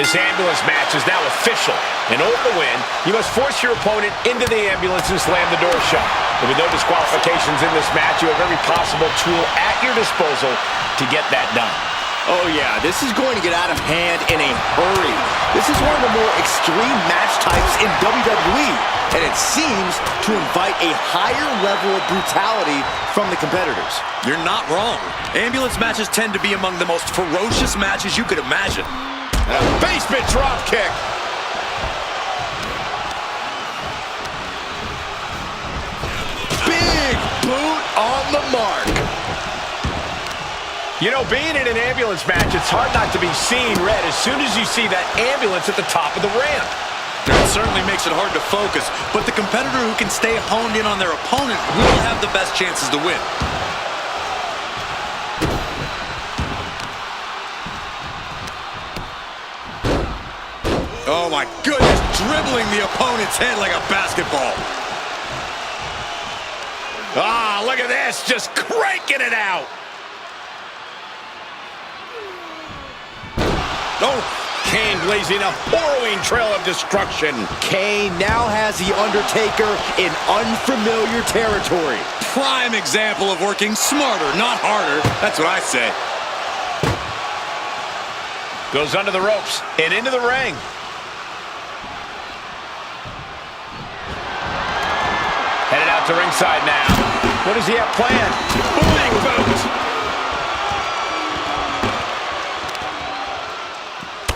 This ambulance match is now official. In order to win, you must force your opponent into the ambulance and slam the door shut. And with no disqualifications in this match, you have every possible tool at your disposal to get that done. Oh yeah, this is going to get out of hand in a hurry. This is one of the more extreme match types in WWE, and it seems to invite a higher level of brutality from the competitors. You're not wrong. Ambulance matches tend to be among the most ferocious matches you could imagine. And a basement drop kick. Big boot on the mark. You know, being in an ambulance match, it's hard not to be seeing red as soon as you see that ambulance at the top of the ramp. It certainly makes it hard to focus, but the competitor who can stay honed in on their opponent will have the best chances to win. Oh my goodness, dribbling the opponent's head like a basketball. Ah, look at this, just cranking it out. Oh, Kane blazing a harrowing trail of destruction. Kane now has The Undertaker in unfamiliar territory. Prime example of working smarter, not harder. That's what I say. Goes under the ropes and into the ring. Headed out to ringside now. What does he have planned? Big boot.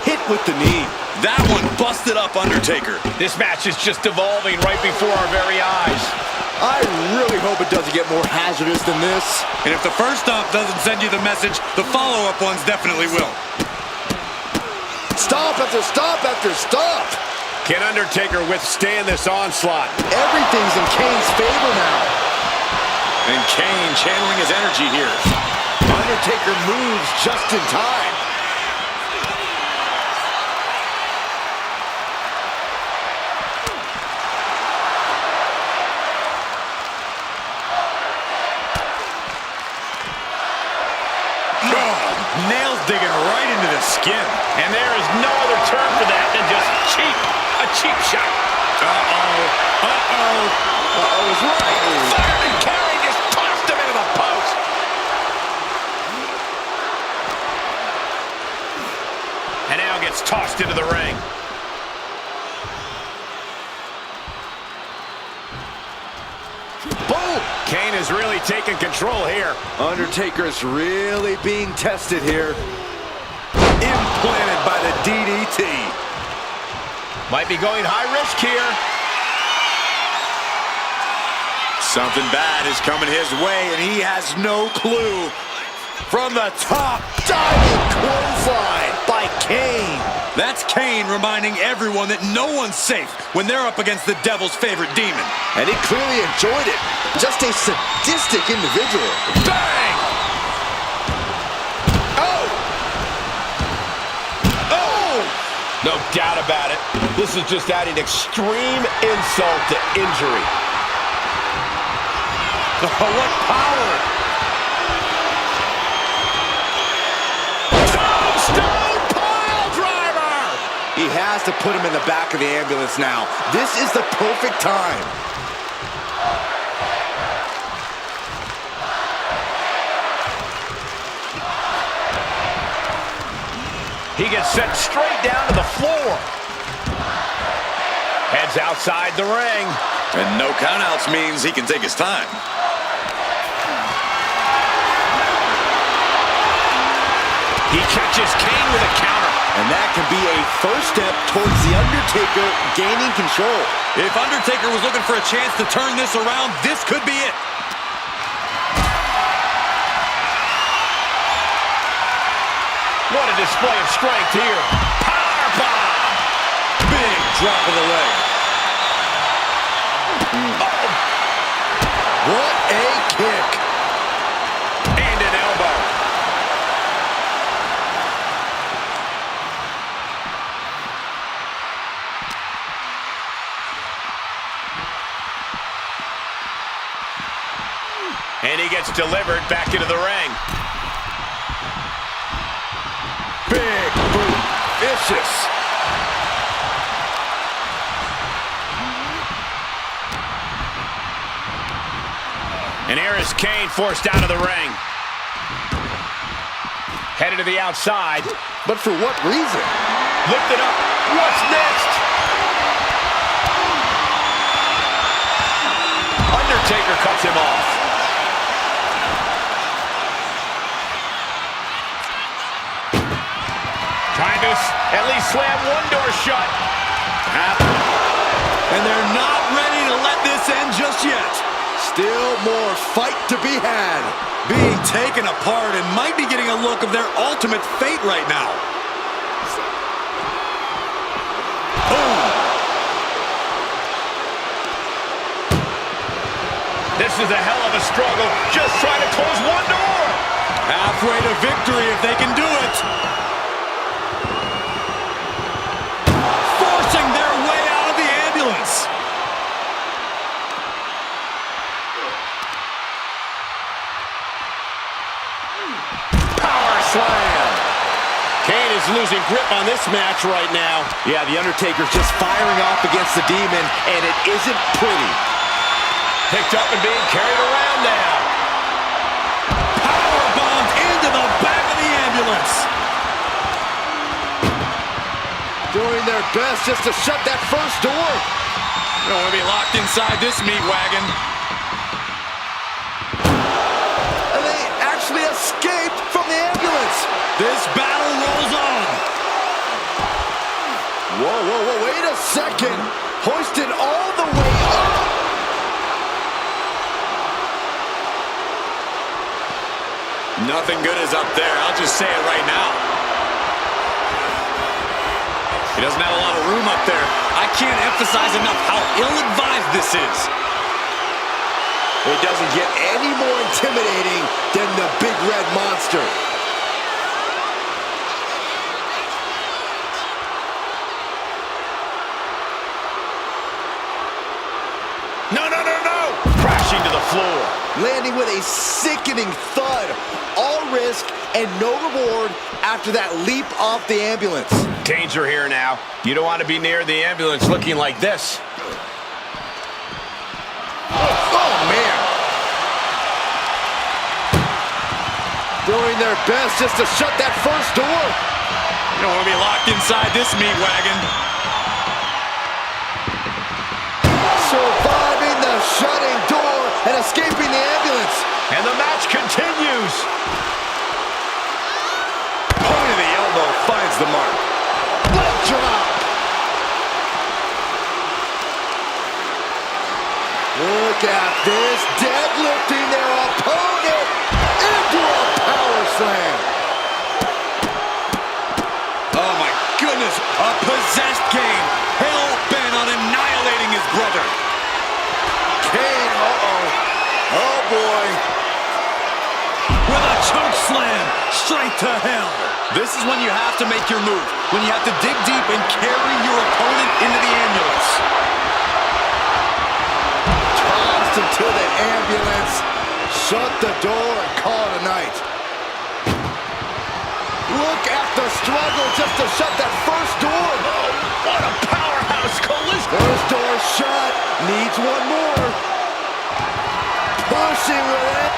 Hit with the knee. That one busted up Undertaker. This match is just evolving right before our very eyes. I really hope it doesn't get more hazardous than this. And if the first stop doesn't send you the message, the follow-up ones definitely will. Stop after stop after stop. Can Undertaker withstand this onslaught? Everything's in Kane's favor now. And Kane channeling his energy here. Undertaker moves just in time. Nails digging right into the skin. And there is no other term for that than just cheap. A cheap shot. Uh-oh. Uh-oh. Uh-oh is right. Fireman Carey just tossed him into the post. And now gets tossed into the ring. Boom! Kane is really taking control here. Undertaker's really being tested here. Implanted by the DDT. Might be going high risk here. Something bad is coming his way, and he has no clue. From the top, Diving clothesline by Kane. that's Kane reminding everyone that no one's safe when they're up against the devil's favorite demon. And he clearly enjoyed it. Just a sadistic individual. Bang! Oh! Oh! No doubt about it. This is just adding extreme insult to injury. Oh, what power! Tombstone pile driver! He has to put him in the back of the ambulance now. This is the perfect time. He gets sent straight down to the floor. Heads outside the ring. And no countouts means he can take his time. He catches Kane with a counter. And that can be a first step towards The Undertaker gaining control. If Undertaker was looking for a chance to turn this around, this could be it. What a display of strength here. Power bomb. Big drop of the leg. What a kick. And an elbow. And he gets delivered back into the ring. Big boot. Vicious. here is Kane forced out of the ring. Headed to the outside. But for what reason? Lifted up. What's next? Undertaker cuts him off. Trying to at least slam one door shut. And they're not ready to let this end just yet. Still more fight to be had. Being taken apart and might be getting a look of their ultimate fate right now. Boom. This is a hell of a struggle. Just trying to close one door. Halfway to victory if they can do it. Forcing their way out of the ambulance. Power slam. Kane is losing grip on this match right now. Yeah, the Undertaker's just firing off against the Demon, and it isn't pretty. Picked up and being carried around now. Powerbombed into the back of the ambulance. Doing their best just to shut that first door. You don't want to be locked inside this meat wagon. And they actually escaped from the ambulance. This battle rolls on. Whoa, wait a second. Hoisted all the way up. Nothing good is up there. I'll just say it right now. He doesn't have a lot of room up there. I can't emphasize enough how ill-advised this is. It doesn't get any more intimidating than the Big Red Monster. No. Crashing to the floor. Landing with a sickening thud. All risk and no reward after that leap off the ambulance. Danger here now. You don't want to be near the ambulance looking like this. Oh, man. Doing their best just to shut that first door. You don't want to be locked inside this meat wagon. Surviving the shutting door and escaping the ambulance. And the match continues. Point of the elbow finds the mark. Leg drop. Look at this, deadlifting their opponent into a power slam. Oh my goodness, a possessed Kane, hell-bent on annihilating his brother. Kane, oh boy. With a choke slam, straight to hell. This is when you have to make your move, when you have to dig deep and carry your opponent into the ambulance. Tossed into the ambulance, shut the door and call it a night. Look at the struggle just to shut that first door. Oh, what a powerhouse collision. First door shut, needs one more. Pushing with it.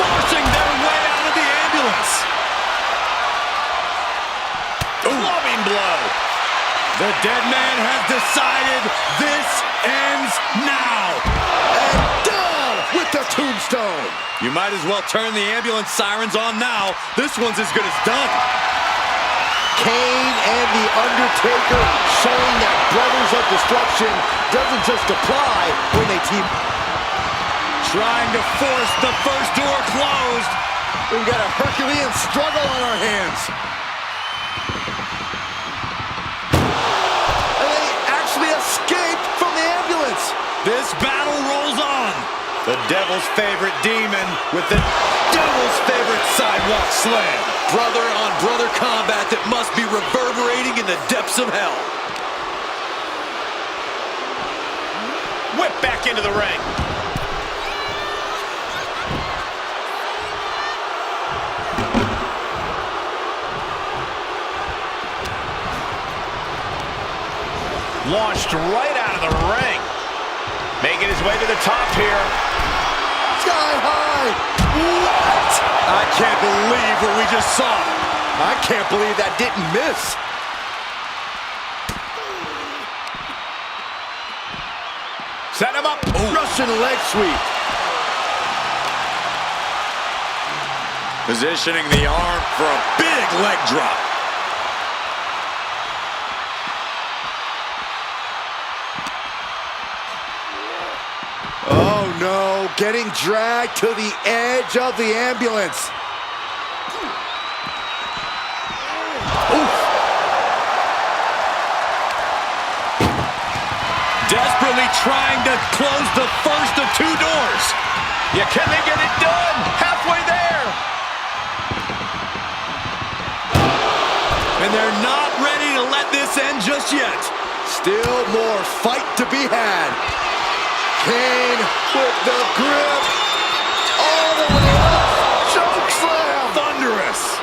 Forcing their way out of the ambulance. Loving blow. The dead man has decided this ends now. And down with the tombstone. You might as well turn the ambulance sirens on now. This one's as good as done. Kane and The Undertaker showing that Brothers of Destruction doesn't just apply when they team. Trying to force the first door closed. We've got a Herculean struggle on our hands. And they actually escaped from the ambulance. This battle rolls on. The Devil's favorite demon with the Devil's favorite sidewalk slam. Brother-on-brother combat that must be reverberating in the depths of hell. Whip back into the ring. Launched right out of the ring. Making his way to the top here. He's got Sky high. What? I can't believe what we just saw. I can't believe that didn't miss. Set him up. Ooh. Russian leg sweep. Positioning the arm for a big leg drop. Oh no, getting dragged to the edge of the ambulance. Oof. Desperately trying to close the first of two doors. Yeah, can they get it done? Halfway there. And they're not ready to let this end just yet. Still more fight to be had. Kane with the grip. All the way up. Choke slam. Thunderous.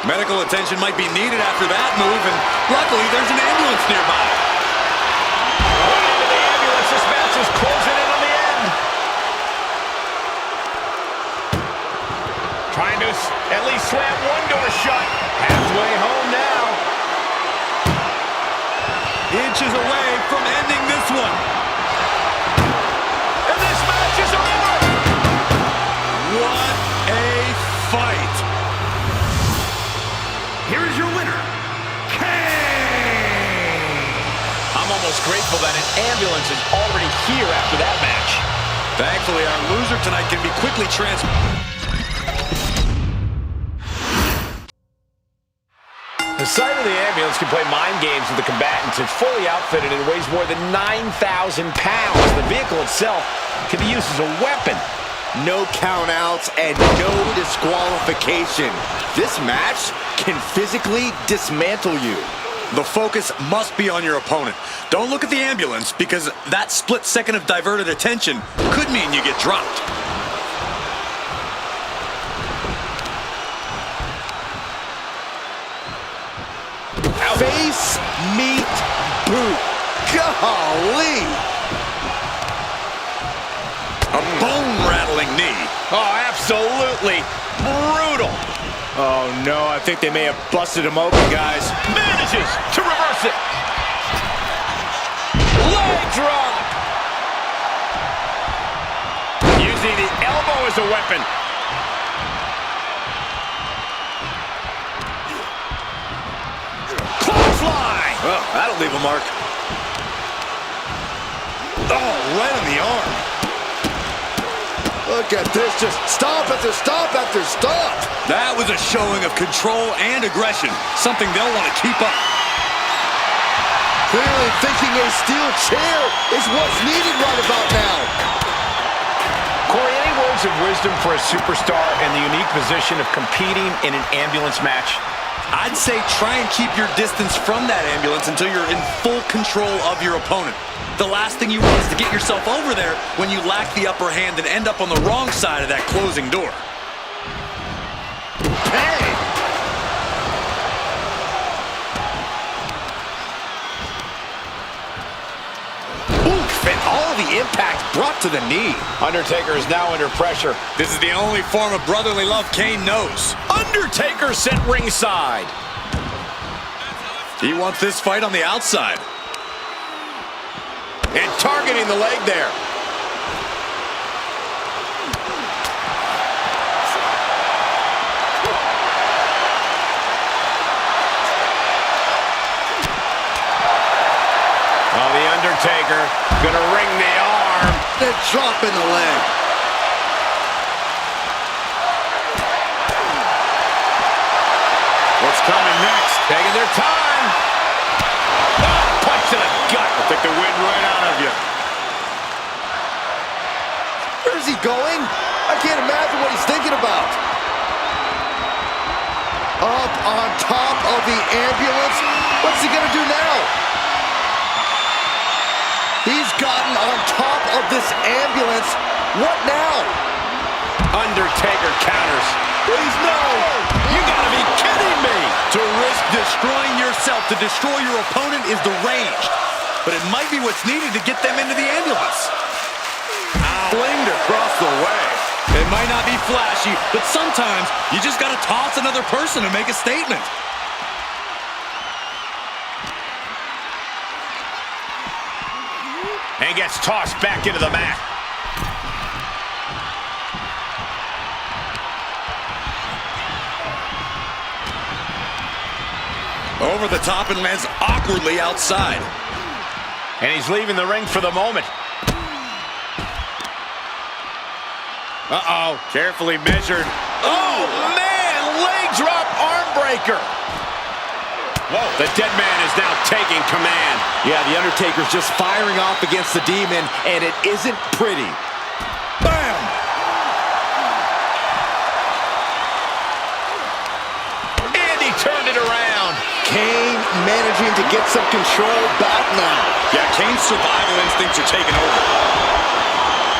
Medical attention might be needed after that move, and luckily there's an ambulance nearby. Going into the ambulance. This match is closing in on the end. Trying to at least slam one door shut. Halfway home now. Inches away from ending this one. And this match is over. What a fight. Here is your winner, Kane. I'm almost grateful that an ambulance is already here after that match. Thankfully, our loser tonight can be quickly transferred. The sight of the ambulance can play mind games with the combatants. It's fully outfitted and weighs more than 9,000 pounds. The vehicle itself can be used as a weapon. No countouts and no disqualification. This match can physically dismantle you. The focus must be on your opponent. Don't look at the ambulance, because that split second of diverted attention could mean you get dropped. Face, meet, boot. Golly! A bone-rattling knee. Oh, absolutely brutal. Oh no, I think they may have busted him open, guys. Manages to reverse it. Leg drop. Using the elbow as a weapon. Clothesline. Well, that'll leave a mark. Oh, right on the arm. Look at this, just stop after stop after stop. That was a showing of control and aggression, something they'll want to keep up. Clearly thinking a steel chair is what's needed right about now. Corey, any words of wisdom for a superstar in the unique position of competing in an ambulance match? I'd say try and keep your distance from that ambulance until you're in full control of your opponent. The last thing you want is to get yourself over there when you lack the upper hand and end up on the wrong side of that closing door. Hey! Oof, and all the impact brought to the knee. Undertaker is now under pressure. This is the only form of brotherly love Kane knows. Undertaker sent ringside. He wants this fight on the outside. And targeting the leg there. Oh, the Undertaker gonna ring the arm. The drop in the leg. What's coming next? Taking their time. Oh, punch to the gut. I'll take the wind right out of you. Where's he going? I can't imagine what he's thinking about. Up on top of the ambulance. What's he gonna do now? He's gotten on top of this ambulance. What now? Undertaker counters. Please no! You gotta be kidding me. To risk destroying yourself to destroy your opponent is deranged. But it might be what's needed to get them into the ambulance. Flinged across the way. It might not be flashy, but sometimes you just got to toss another person to make a statement. And gets tossed back into the mat. Over the top and lands awkwardly outside. And he's leaving the ring for the moment. Uh-oh, carefully measured. Oh, man! Leg drop arm breaker. Whoa, the dead man is now taking command. Yeah, the Undertaker's just firing off against the Demon, and it isn't pretty. Bam! And he turned it around. Kane managing to get some control back now. Yeah, Kane's survival instincts are taking over.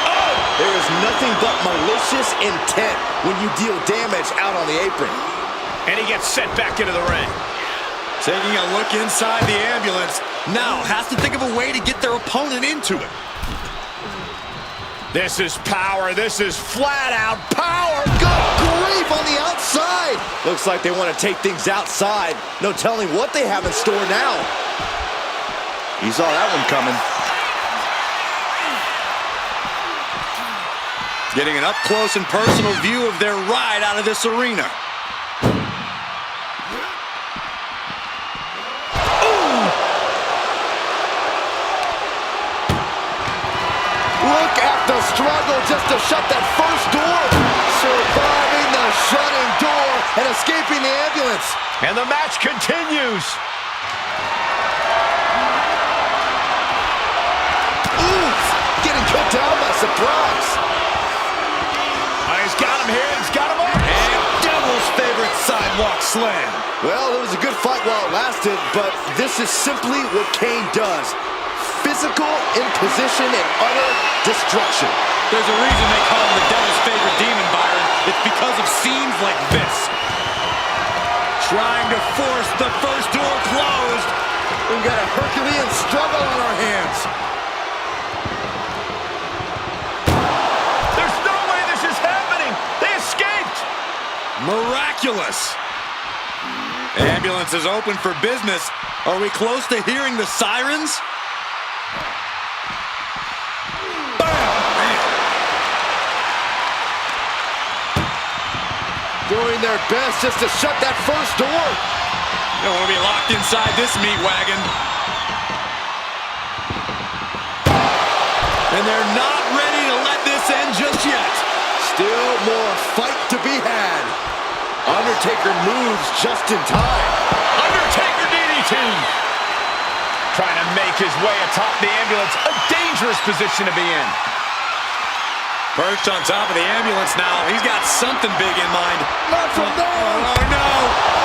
Oh! There is nothing but malicious intent when you deal damage out on the apron. And he gets sent back into the ring. Taking a look inside the ambulance. Now has to think of a way to get their opponent into it. This is power. This is flat-out power. Good grief on the outside. Looks like they want to take things outside. No telling what they have in store now. He saw that one coming. Getting an up-close and personal view of their ride out of this arena. Look at the struggle just to shut that first door. Surviving the shutting door and escaping the ambulance. And the match continues. Oof! Getting cut down by surprise. He's got him here. He's got him up. And Devil's favorite sidewalk slam. Well, it was a good fight while it lasted, but this is simply what Kane does. Physical imposition and utter destruction. There's a reason they call him the Devil's favorite demon, Byron. It's because of scenes like this. Trying to force the first door closed. We've got a Herculean struggle on our hands. There's no way this is happening. They escaped. Miraculous. Ambulance is open for business. Are we close to hearing the sirens? Doing their best just to shut that first door. You don't want to be locked inside this meat wagon. And they're not ready to let this end just yet. Still more fight to be had. Undertaker moves just in time. Undertaker DDT. Trying to make his way atop the ambulance. A dangerous position to be in. Perched on top of the ambulance now. He's got something big in mind. Not from there. Oh, no.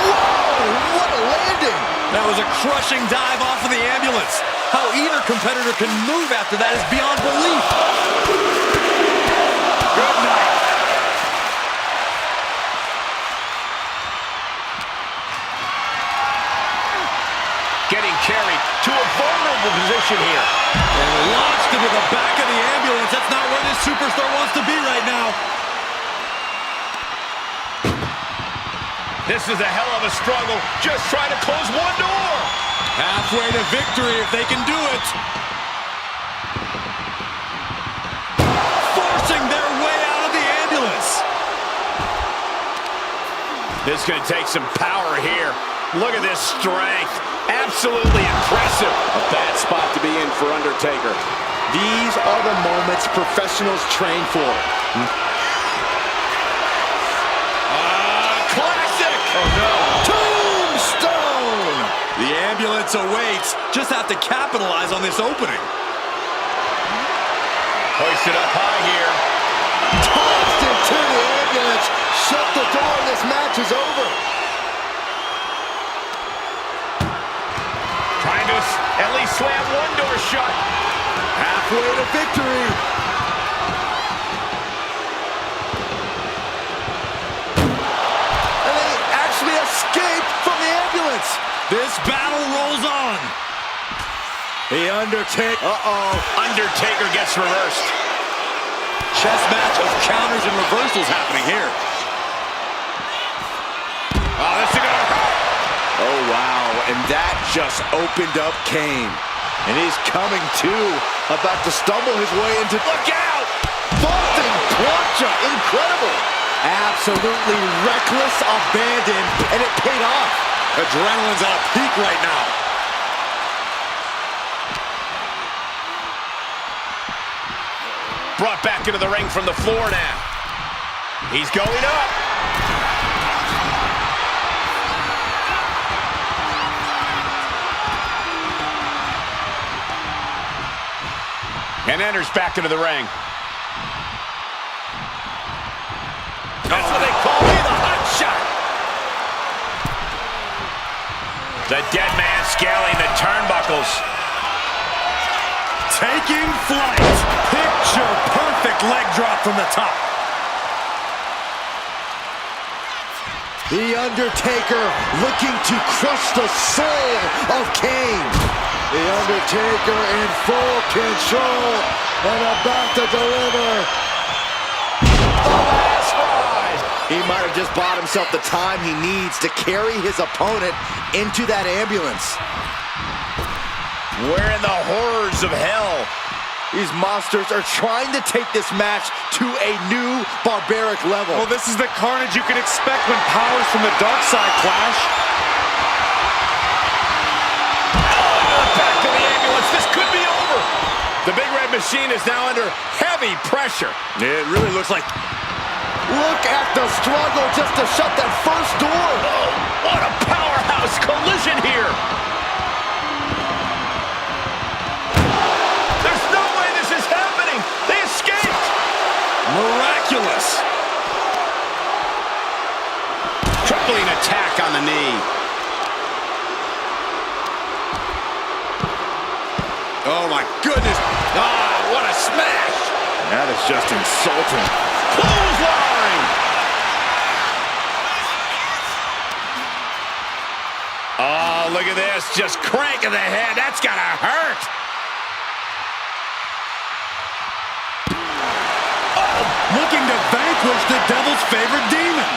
Whoa, what a landing. That was a crushing dive off of the ambulance. How either competitor can move after that is beyond belief. Good night. Getting carried to a vulnerable position here. And launched into the back of the ambulance. That's not where this superstar wants to be right now. This is a hell of a struggle. Just trying to close one door. Halfway to victory if they can do it. Forcing their way out of the ambulance. This is going to take some power here. Look at this strength. Absolutely impressive. A bad spot to be in for Undertaker. These are the moments professionals train for. Classic. Oh no. Tombstone. The ambulance awaits. Just have to capitalize on this opening. Hoisted up high here. Tossed into the ambulance. Shut the door. This match is over. Trying to at least slam one door shut. Halfway to victory. And they actually escaped from the ambulance. This battle rolls on. The Undertaker. Undertaker gets reversed. Chess match of counters and reversals happening here. Oh, this is gonna hurt. Oh, wow, and that just opened up Kane. And he's coming to, about to stumble his way into... Look out! Vaulting plancha, incredible! Absolutely reckless abandon, and it paid off. Adrenaline's at a peak right now. Brought back into the ring from the floor now. He's going up. And enters back into the ring. That's what they call me, the hot shot. The dead man scaling the turnbuckles. Taking flight. Picture perfect leg drop from the top. The Undertaker looking to crush the soul of Kane. The Undertaker in full control and about to deliver the last ride. He might have just bought himself the time he needs to carry his opponent into that ambulance. We're in the horrors of hell. These monsters are trying to take this match to a new barbaric level. Well, this is the carnage you can expect when powers from the dark side clash. Back to the ambulance. This could be over. The Big Red Machine is now under heavy pressure. It really looks like... Look at the struggle just to shut that first door. Oh, what a powerhouse collision here. There's no way this is happening. They escaped. Miraculous. Crippling attack on the knee. Oh, my goodness. Ah, what a smash. That is just insulting. Clothesline. Oh, look at this. Just cranking the head. That's got to hurt. Oh, looking to vanquish the devil's favorite demon.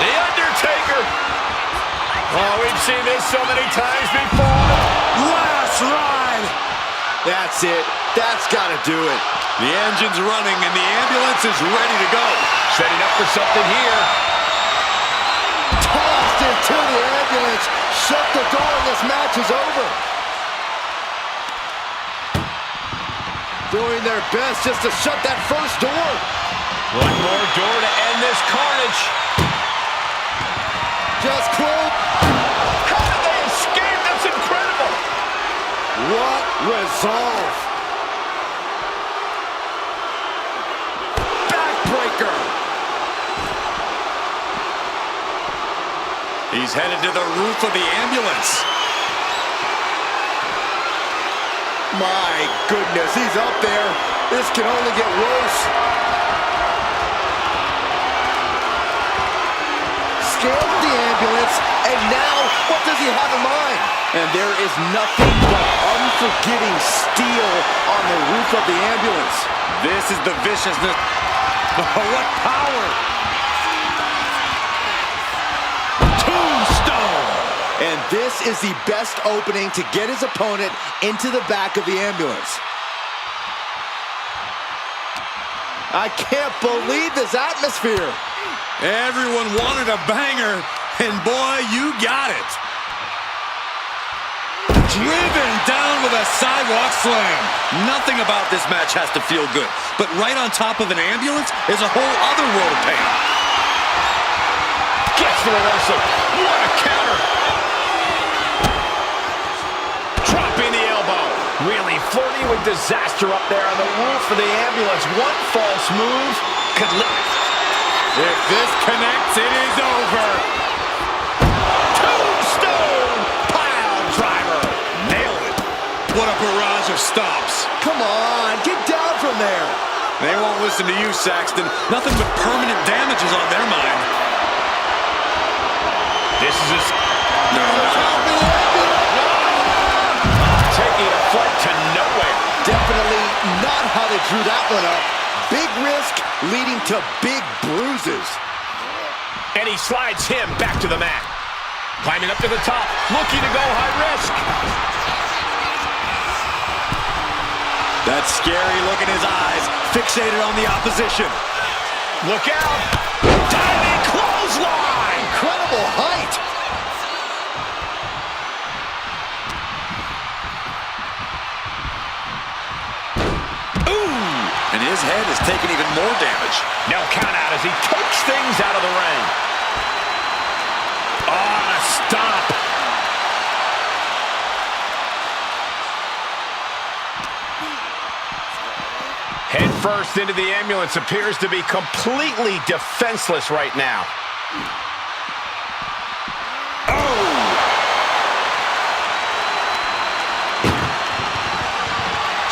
The Undertaker. Oh, we've seen this so many times before. Last ride. That's it. That's got to do it. The engine's running and the ambulance is ready to go. Setting up for something here. Tossed into the ambulance. Shut the door and this match is over. Doing their best just to shut that first door. One more door to end this carnage. Just close. How did they escape? That's incredible. What resolve. Backbreaker. He's headed to the roof of the ambulance. My goodness, he's up there. This can only get worse. Scaled the ambulance, and now what does he have in mind? And there is nothing but unforgiving steel on the roof of the ambulance. This is the viciousness. What power! Tombstone! And this is the best opening to get his opponent into the back of the ambulance. I can't believe this atmosphere. Everyone wanted a banger, and boy, you got it. Driven down with a sidewalk slam. Nothing about this match has to feel good, but right on top of an ambulance is a whole other world of pain. Gets the reversal. What a counter. Dropping the elbow. Really flirting with disaster up there on the roof of the ambulance. One false move could lead. If this connects, it is over. Tombstone pile driver. Nailed it. What a barrage of stops. Come on, get down from there. They won't listen to you, Saxton. Nothing but permanent damages on their mind. This is his... No. Top of the ambulance. Taking a flight to nowhere. Definitely drew that one up. Big risk leading to big bruises. And he slides him back to the mat. Climbing up to the top, looking to go high risk. That scary look in his eyes, fixated on the opposition. Look out! Diving clothesline! Incredible height. Ooh! And his head is taking even more damage. No count out as he takes things out of the ring. Oh, a stop. Head first into the ambulance, appears to be completely defenseless right now.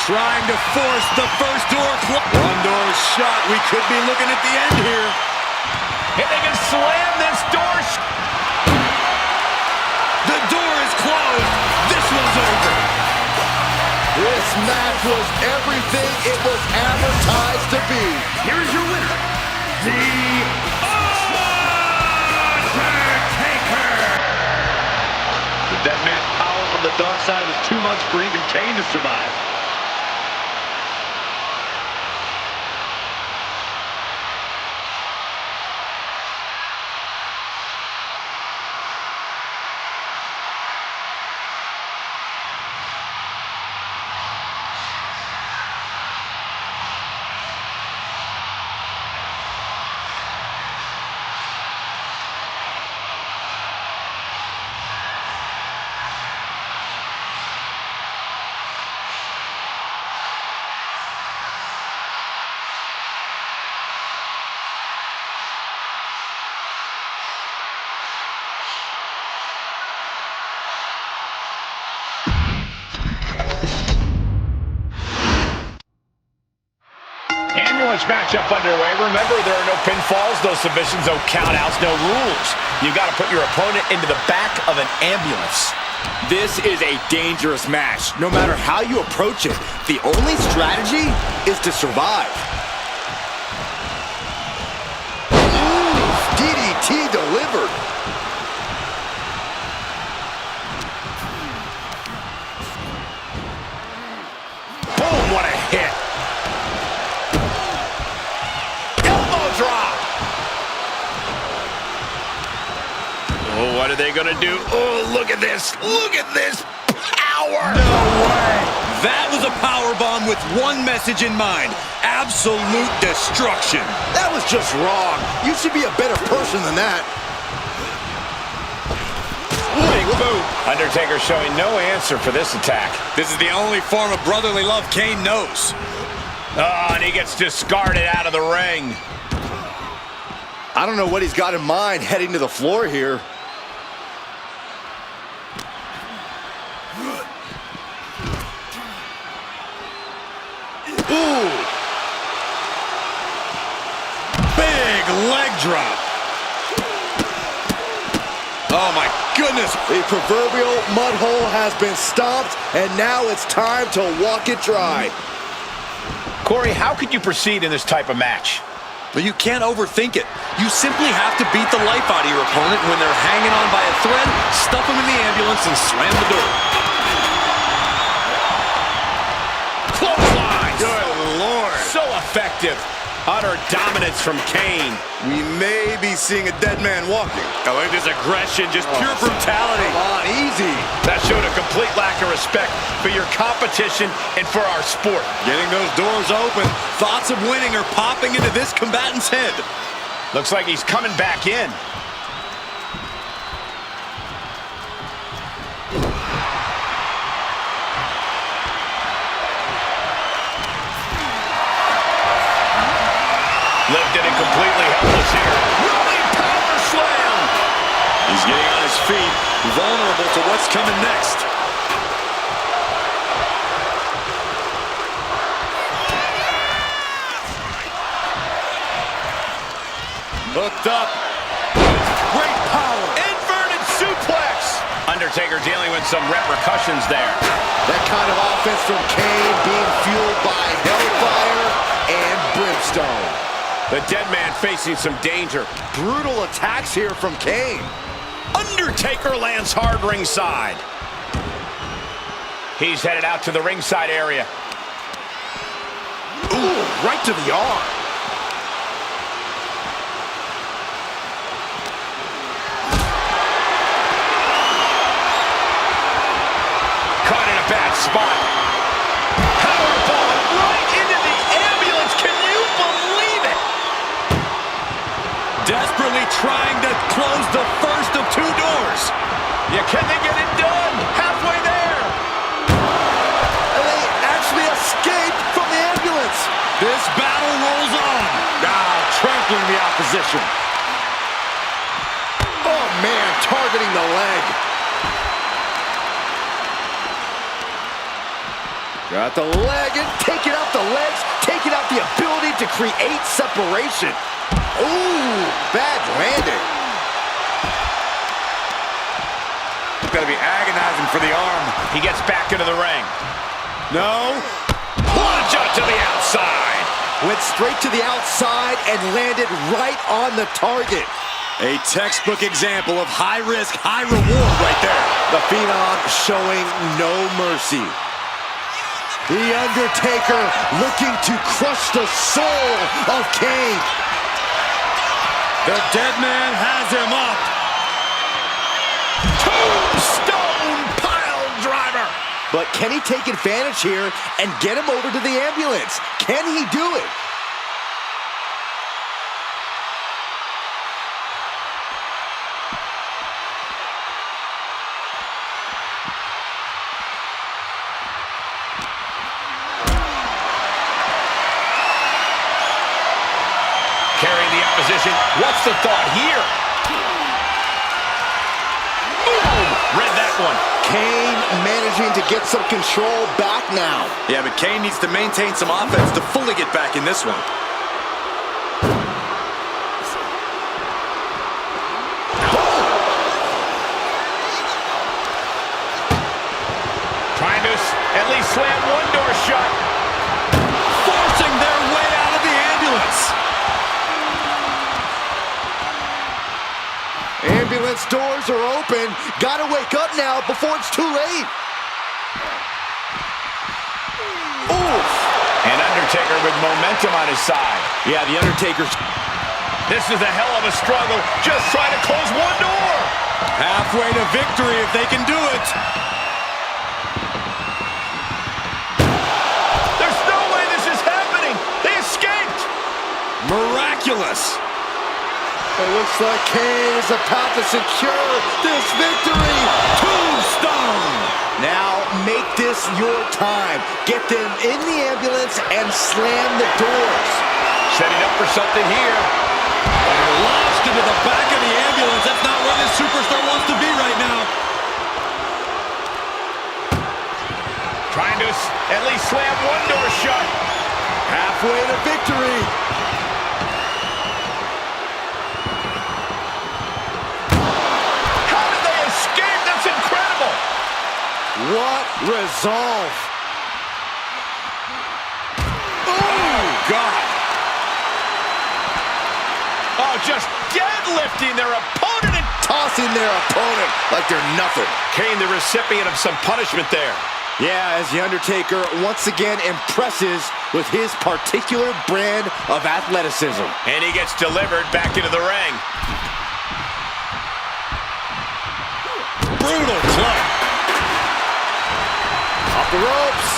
Trying to force the first door closed. One door shot. We could be looking at the end here. And they can slam this door. The door is closed. This one's over. This match was everything it was advertised to be. Here is your winner, The Undertaker. The dead man's power from the dark side was too much for even Kane to survive. Matchup underway. Remember, there are no pinfalls, no submissions, no countouts, no rules. You've got to put your opponent into the back of an ambulance. This is a dangerous match. No matter how you approach it, the only strategy is to survive. Ooh, DDT delivered. Boom, what a hit. Oh, what are they going to do? Oh, look at this. Look at this power. No way. That was a power bomb with one message in mind. Absolute destruction. That was just wrong. You should be a better person than that. Big boot. Undertaker showing no answer for this attack. This is the only form of brotherly love Kane knows. Oh, and he gets discarded out of the ring. I don't know what he's got in mind heading to the floor here. Ooh! Big leg drop. Oh my goodness. The proverbial mud hole has been stomped, and now it's time to walk it dry. Corey, how could you proceed in this type of match? Well, you can't overthink it. You simply have to beat the life out of your opponent. When they're hanging on by a thread, stuff them in the ambulance and slam the door. Clothesline! Good Lord. So effective. Utter dominance from Kane. We may be seeing a dead man walking. Oh, look at this aggression, just pure brutality. Come on, easy. That showed a complete lack of respect for your competition and for our sport. Getting those doors open, thoughts of winning are popping into this combatant's head. Looks like he's coming back in. Lifted and completely helpless here. Rolling power slam. He's getting on his feet, vulnerable to what's coming next. Hooked up. Great power. Inverted suplex. Undertaker dealing with some repercussions there. That kind of offense from Kane being fueled by hellfire and brimstone. The dead man facing some danger. Brutal attacks here from Kane. Undertaker lands hard ringside. He's headed out to the ringside area. Ooh, right to the arm. Caught in a bad spot. Powerbomb right into the ambulance. Can you believe it? Desperately trying to close the first of two doors. Yeah, can they get it done? Halfway there. And they actually escaped from the ambulance. This battle rolls on. Now trampling the opposition. Oh man, targeting the leg. Got the leg and taking out the legs, taking out the ability to create separation. Ooh, bad landing. It's going to be agonizing for the arm. He gets back into the ring. No. Plunge up to the outside. Went straight to the outside and landed right on the target. A textbook example of high risk, high reward right there. The Phenom showing no mercy. The Undertaker looking to crush the soul of Kane. The dead man has him up. Tombstone pile driver. But can he take advantage here and get him over to the ambulance? Can he do it? Carrying the opposition. What's the thought here? Boom! Read that one. Kane managing to get some control back now. Yeah, but Kane needs to maintain some offense to fully get back in this one. Trying to at least slam one door shut. Forcing their way out of the ambulance. Ambulance doors are open. Gotta wake up now before it's too late. Oof. And Undertaker with momentum on his side. Yeah, the Undertaker's... This is a hell of a struggle. Just trying to close one door. Halfway to victory if they can do it. There's no way this is happening. They escaped. Miraculous. It looks like Kane is about to secure this victory. Tombstone. Now make this your time. Get them in the ambulance and slam the doors. Setting up for something here. Launched into the back of the ambulance. That's not where this superstar wants to be right now. Trying to at least slam one door shut. Halfway to victory. How did they escape? That's incredible. What resolve. Oh, God. Oh, just deadlifting their opponent and Tossing their opponent like they're nothing. Kane, the recipient of some punishment there. Yeah, as The Undertaker once again impresses with his particular brand of athleticism. And he gets delivered back into the ring. Brutal club. Off the ropes.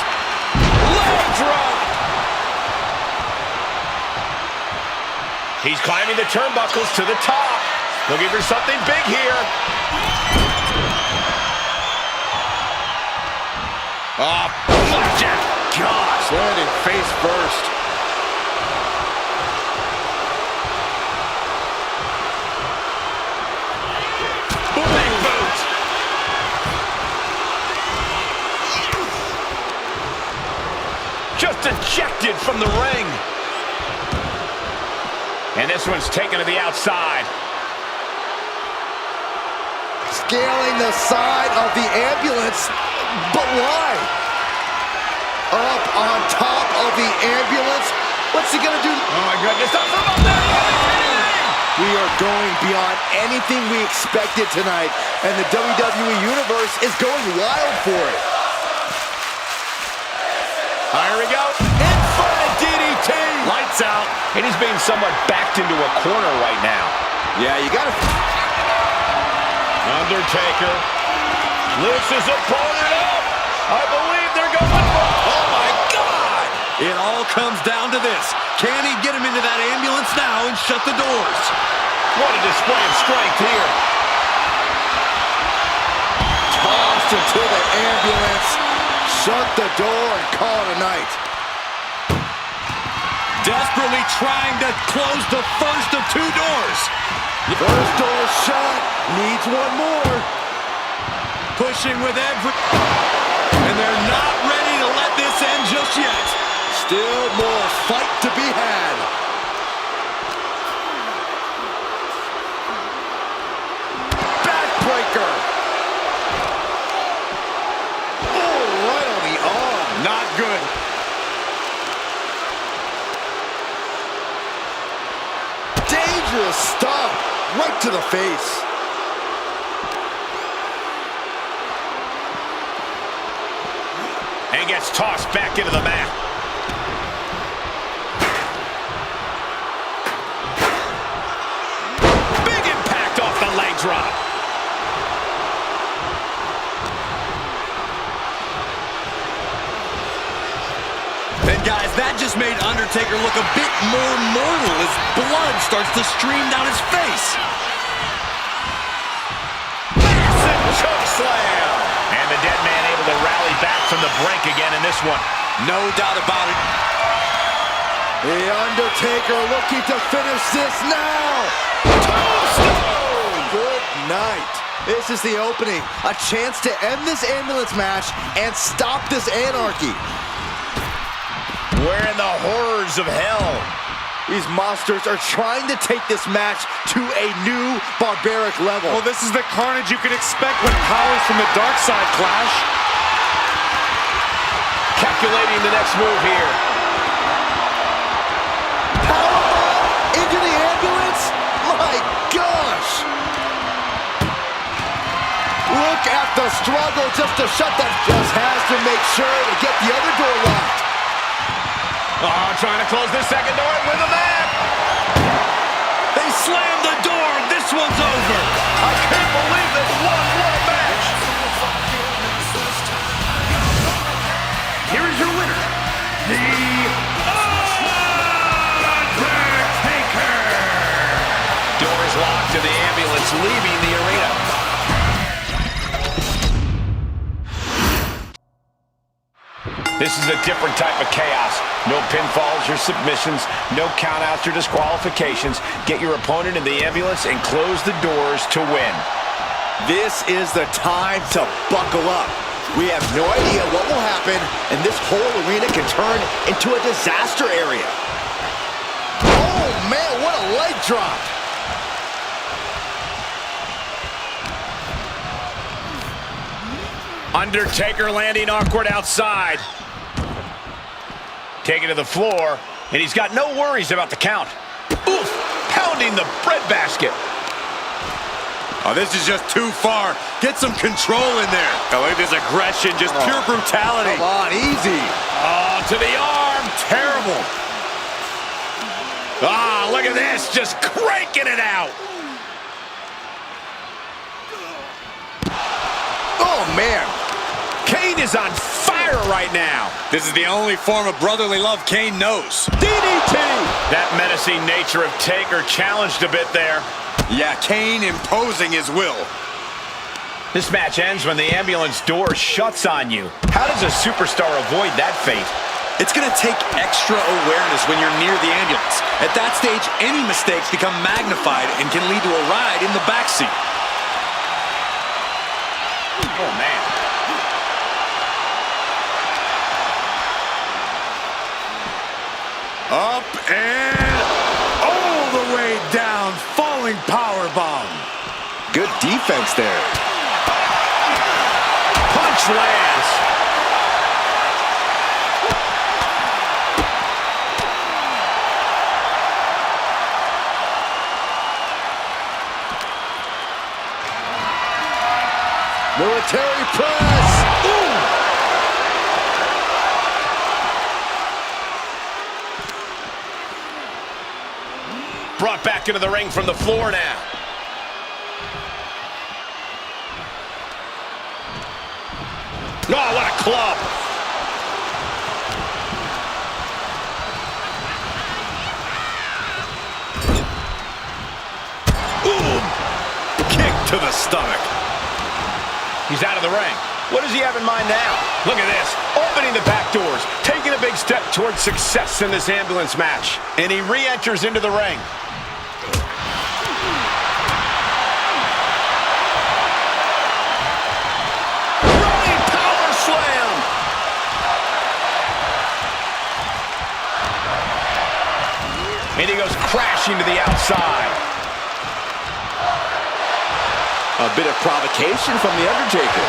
Leg drop. He's climbing the turnbuckles to the top. Looking for something big here. Oh, flapjack. Gosh, landing face first. Big boot. Just ejected from the ring. And this one's taken to the outside. Scaling the side of the ambulance. But why? Up on top of the ambulance. What's he gonna do? Oh my goodness, up from up there! We are going beyond anything we expected tonight, and the WWE Universe is going wild for it. Here we go. Inverted DDT. Lights out. And he's being somewhat backed into a corner right now. Yeah, you gotta... Undertaker lifts his opponent up. I believe they're going for it. Oh my God! It all comes down to this. Can he get him into that ambulance now and shut the doors? What a display of strength here. Tossed into the ambulance. Shut the door and call it a night. Desperately trying to close the first of two doors. First door shut. Needs one more. Pushing with every... And they're not ready to let this end just yet. Still more fight to be had. Backbreaker. Oh, right on the arm. Not good. Dangerous stuff. Right to the face. And gets tossed back into the mat. Big impact off the leg drop. And guys, that just made Undertaker look a bit more mortal as blood starts to stream down his face. Massive choke slam. And the dead man able to rally back from the brink again in this one. No doubt about it. The Undertaker looking to finish this now. Tombstone! Good night. This is the opening. A chance to end this ambulance match and stop this anarchy. We're in the horrors of hell. These monsters are trying to take this match to a new barbaric level. Well, this is the carnage you can expect when powers from the dark side clash. Calculating the next move here. Powerbomb into the ambulance? My gosh! Look at the struggle just to shut that. Just has to make sure to get the other door locked. Oh, trying to close this second door with a mat. They slammed the door. This one's over. I can't believe this. What a match. Here is your winner, The Undertaker. Doors locked to the ambulance leaving the arena. This is a different type of chaos. No pinfalls or submissions, no countouts or disqualifications. Get your opponent in the ambulance and close the doors to win. This is the time to buckle up. We have no idea what will happen, and this whole arena can turn into a disaster area. Oh, man, what a leg drop. Undertaker landing awkward outside. Taken to the floor, and he's got no worries about the count. Oof, pounding the breadbasket. Oh, this is just too far. Get some control in there. Oh, look at this aggression, just pure brutality. Come on, easy. Oh, to the arm, terrible. Ah, look at this, just cranking it out. Oh, man. Kane is on fire right now. This is the only form of brotherly love Kane knows. DDT. That menacing nature of Taker challenged a bit there. Yeah, Kane imposing his will. This match ends when the ambulance door shuts on you. How does a superstar avoid that fate? It's going to take extra awareness when you're near the ambulance. At that stage, any mistakes become magnified and can lead to a ride in the backseat. Oh, man. Up and all the way down, falling powerbomb. Good defense there. Punch lands. Military press. Ooh. Brought back into the ring from the floor now. Oh, what a club. Boom. Kick to the stomach. He's out of the ring. What does he have in mind now? Look at this. Opening the back doors. Taking a big step towards success in this ambulance match. And he re-enters into the ring. Running power slam. And he goes crashing to the outside. A bit of provocation from The Undertaker.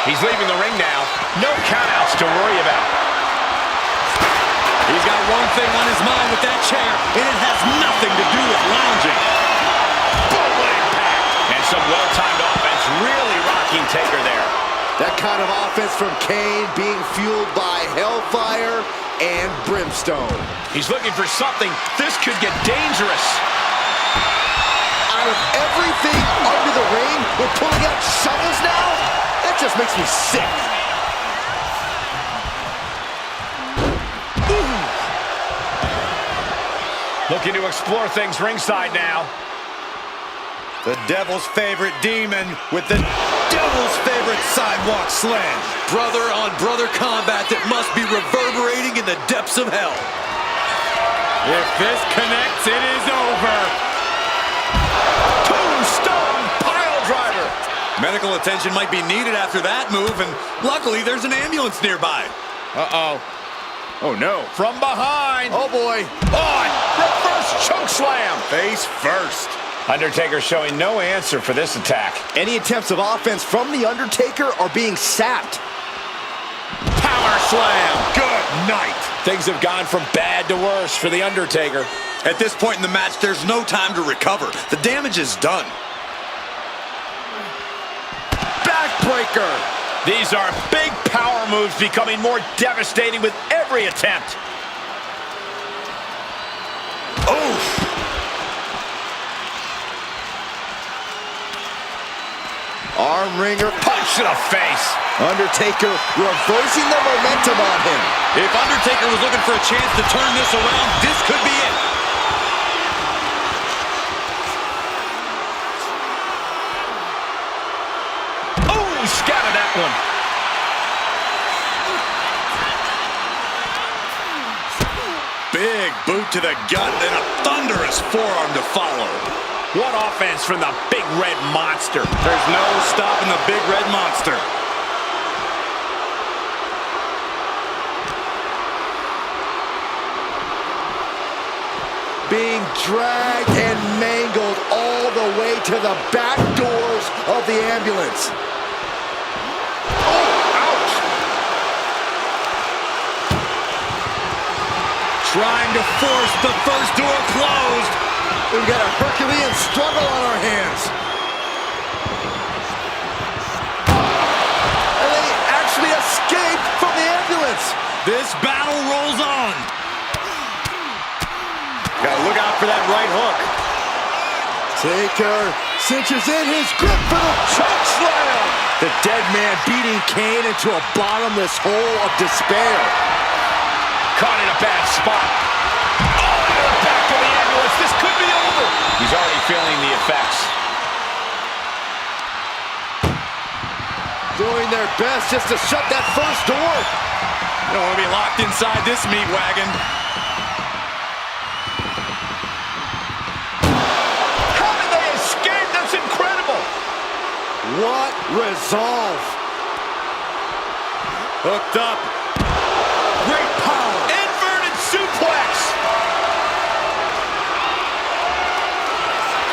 He's leaving the ring now. No countouts to worry about. He's got one thing on his mind with that chair, and it has nothing to do with lounging. Boom, what impact. And some well-timed offense really rocking Taker there. That kind of offense from Kane being fueled by hellfire and brimstone. He's looking for something. This could get dangerous. Out of everything under the ring, we're pulling out shovels now? That just makes me sick. Ooh. Looking to explore things ringside now. The Devil's favorite demon with the Devil's favorite sidewalk slam. Brother-on-brother combat that must be reverberating in the depths of hell. If this connects, it is over. Tombstone pile driver. Medical attention might be needed after that move, and luckily there's an ambulance nearby. Uh-oh. Oh, no. From behind. Oh, boy. On. Reverse choke slam. Face first. Undertaker showing no answer for this attack. Any attempts of offense from The Undertaker are being sapped. Power slam. Good night. Things have gone from bad to worse for The Undertaker. At this point in the match, there's no time to recover. The damage is done. Backbreaker. These are big power moves becoming more devastating with every attempt. Oof. Arm wringer. Punch to the face. Undertaker reversing the momentum on him. If Undertaker was looking for a chance to turn this around, this could be it. Oh, scattered that one. Big boot to the gut and a thunderous forearm to follow. What offense from the Big Red Monster. There's no stopping the Big Red Monster. Being dragged and mangled all the way to the back doors of the ambulance. Oh, ouch. Trying to force the first door closed. We've got a Herculean struggle on our hands. And they actually escaped from the ambulance. This battle rolls on. Gotta look out for that right hook. Taker cinches in his grip for the choke slam. The dead man beating Kane into a bottomless hole of despair. Caught in a bad spot. Oh, into the back of the ambulance. This could be over. He's already feeling the effects. Doing their best just to shut that first door. You don't want to be locked inside this meat wagon. How did they escape? That's incredible. What resolve. Hooked up. Great power. Inverted suplex.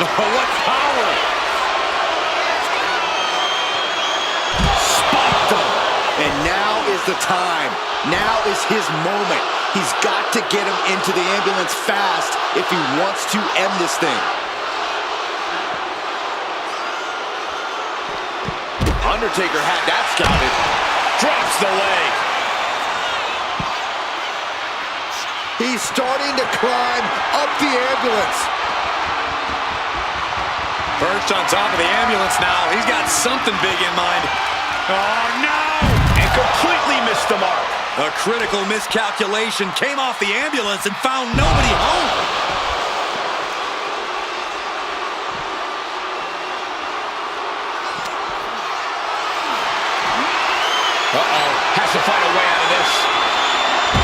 What power! Spiked him. And now is the time. Now is his moment. He's got to get him into the ambulance fast if he wants to end this thing. Undertaker had that scouted. Drops the leg. He's starting to climb up the ambulance. Perched on top of the ambulance now. He's got something big in mind. Oh, no! And completely missed the mark. A critical miscalculation, came off the ambulance and found nobody home. Uh-oh. Has to find a way out of this.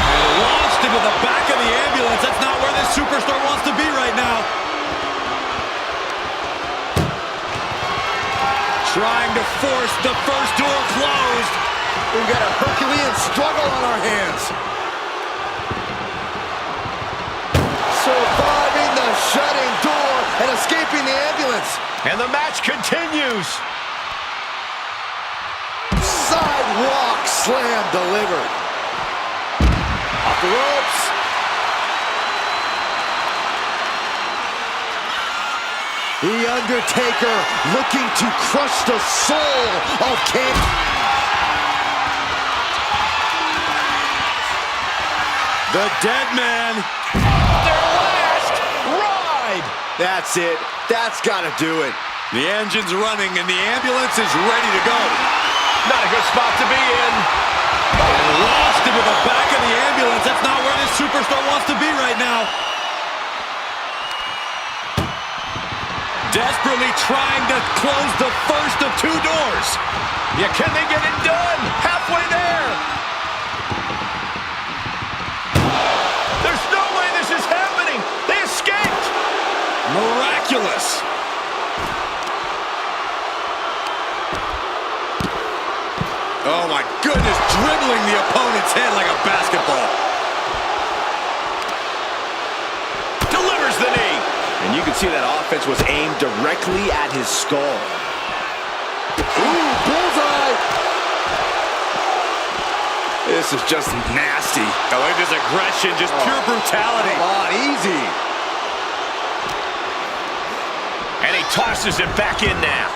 And launched into the back of the ambulance. That's not where this superstar wants to be right now. Trying to force the first door closed. We've got a Herculean struggle on our hands. Surviving the shutting door and escaping the ambulance. And the match continues. Sidewalk slam delivered. Off the ropes. The Undertaker looking to crush the soul of King. The dead man. Their last ride. That's it. That's got to do it. The engine's running and the ambulance is ready to go. Not a good spot to be in. And launched into the back of the ambulance. That's not where this superstar wants to be right now. Desperately trying to close the first of two doors. Yeah, can they get it done? Halfway there. There's no way this is happening. They escaped. Miraculous. Oh my goodness, dribbling the opponent's head like a basketball. Delivers the knee. And you can see that offense was aimed directly at his skull. Ooh, bullseye! This is just nasty. I like this aggression, just pure brutality. Come on, easy. And he tosses it back in now.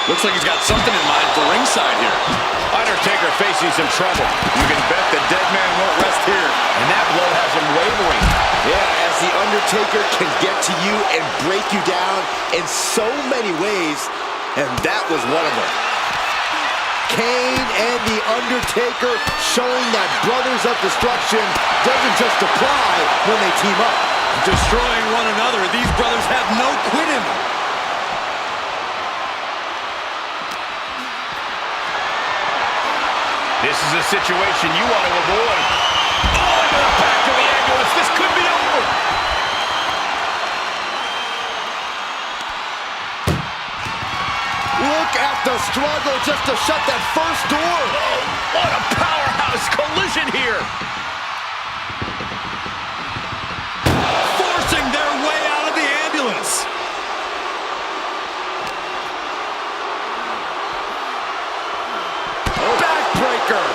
Looks like he's got something in mind for ringside here. Undertaker facing some trouble. You can bet the dead man won't rest here. And that blow has him wavering. Yeah, as the Undertaker can get to you and break you down in so many ways, and that was one of them. Kane and the Undertaker showing that Brothers of Destruction doesn't just apply when they team up. Destroying one another, these brothers have no quit in them. This is a situation you want to avoid. Oh, into the back of the ambulance. This could be over. Look at the struggle just to shut that first door. Oh, what a powerhouse collision here. Forcing their way out of the ambulance. Backbreaker.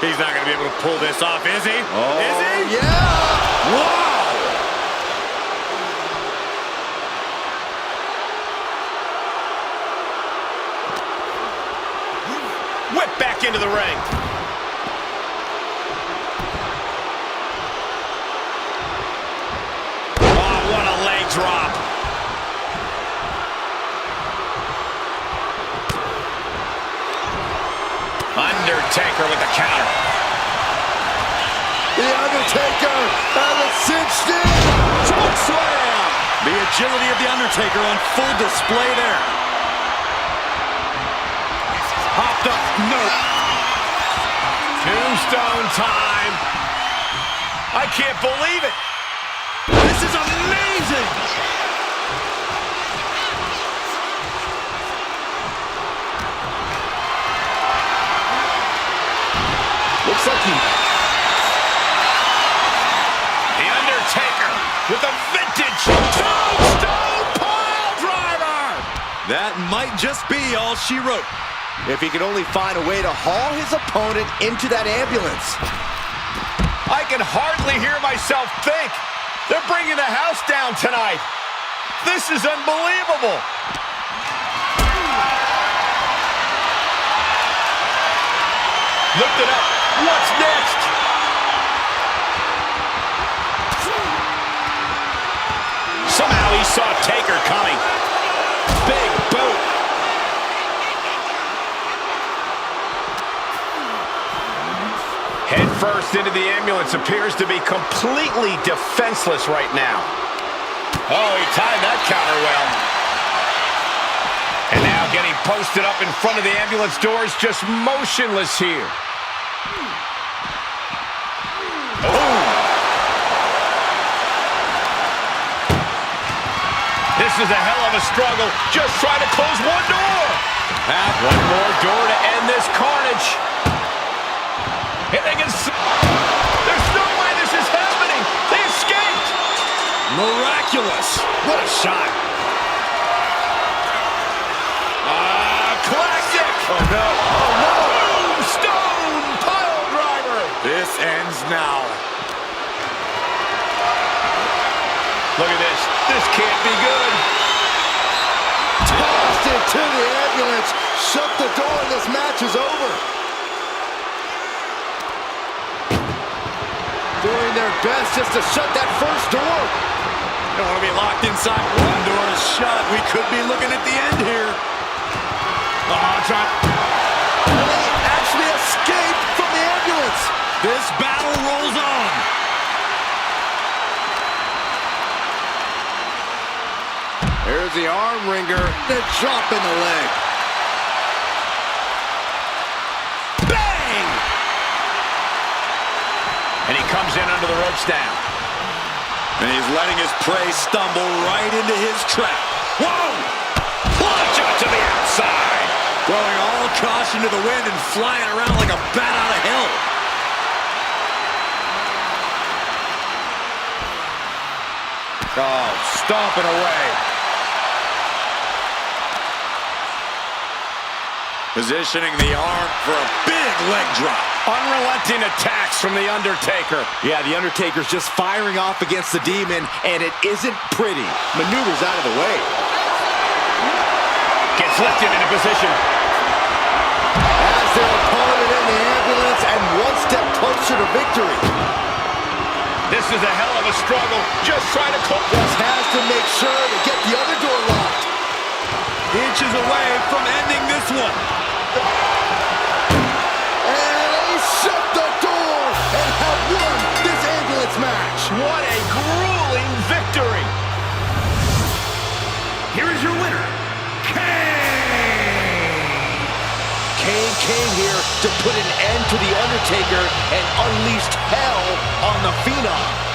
He's not going to be able to pull this off, is he? Oh, is he? Yeah. Wow. Whip back into the ring. Oh, what a leg drop. Undertaker with the counter. The Undertaker has it cinched in. Choke slam. The agility of the Undertaker on full display there. Popped up. Nope. Tombstone time. I can't believe it. This is amazing. Looks like The Undertaker with a vintage Tombstone pile driver. That might just be all she wrote. if he could only find a way to haul his opponent into that ambulance. I can hardly hear myself think. They're bringing the house down tonight. This is unbelievable. Lift it up. What's next? Somehow he saw Taker coming. Big boot. Head first into the ambulance, appears to be completely defenseless right now. Oh, he timed that counter well. And now getting posted up in front of the ambulance doors, just motionless here. Oh! This is a hell of a struggle. Just trying to close one door. One more door to end this carnage. And they can see. There's no way this is happening. They escaped. Miraculous. What a shot. Classic. Oh, no. Oh, no. Tombstone pile driver. This ends now. Look at this. This can't be good. Tossed into the ambulance. Shut the door and this match is over. Doing their best just to shut that first door. Don't want to be locked inside. One door is shut. We could be looking at the end here. They actually escaped from the ambulance. This battle rolls on. There's the arm wringer. The drop in the leg. Bang! And he comes in under the ropes now. And he's letting his prey stumble right into his trap. Whoa! Launch out to the outside. Throwing all caution to the wind and flying around like a bat out of hell. Oh, stomping away. Positioning the arm for a big leg drop. Unrelenting attacks from The Undertaker. Yeah, The Undertaker's just firing off against the Demon, and it isn't pretty. Maneuvers out of the way. Gets lifted into position. As their opponent in the ambulance and one step closer to victory. This is a hell of a struggle. Just trying to close. Just has to make sure to get the other door locked. Inches away from ending this one. And they shut the door and have won this ambulance match. What a grueling victory. Here is your winner, Kane came here to put an end to The Undertaker and unleashed hell on the Phenom.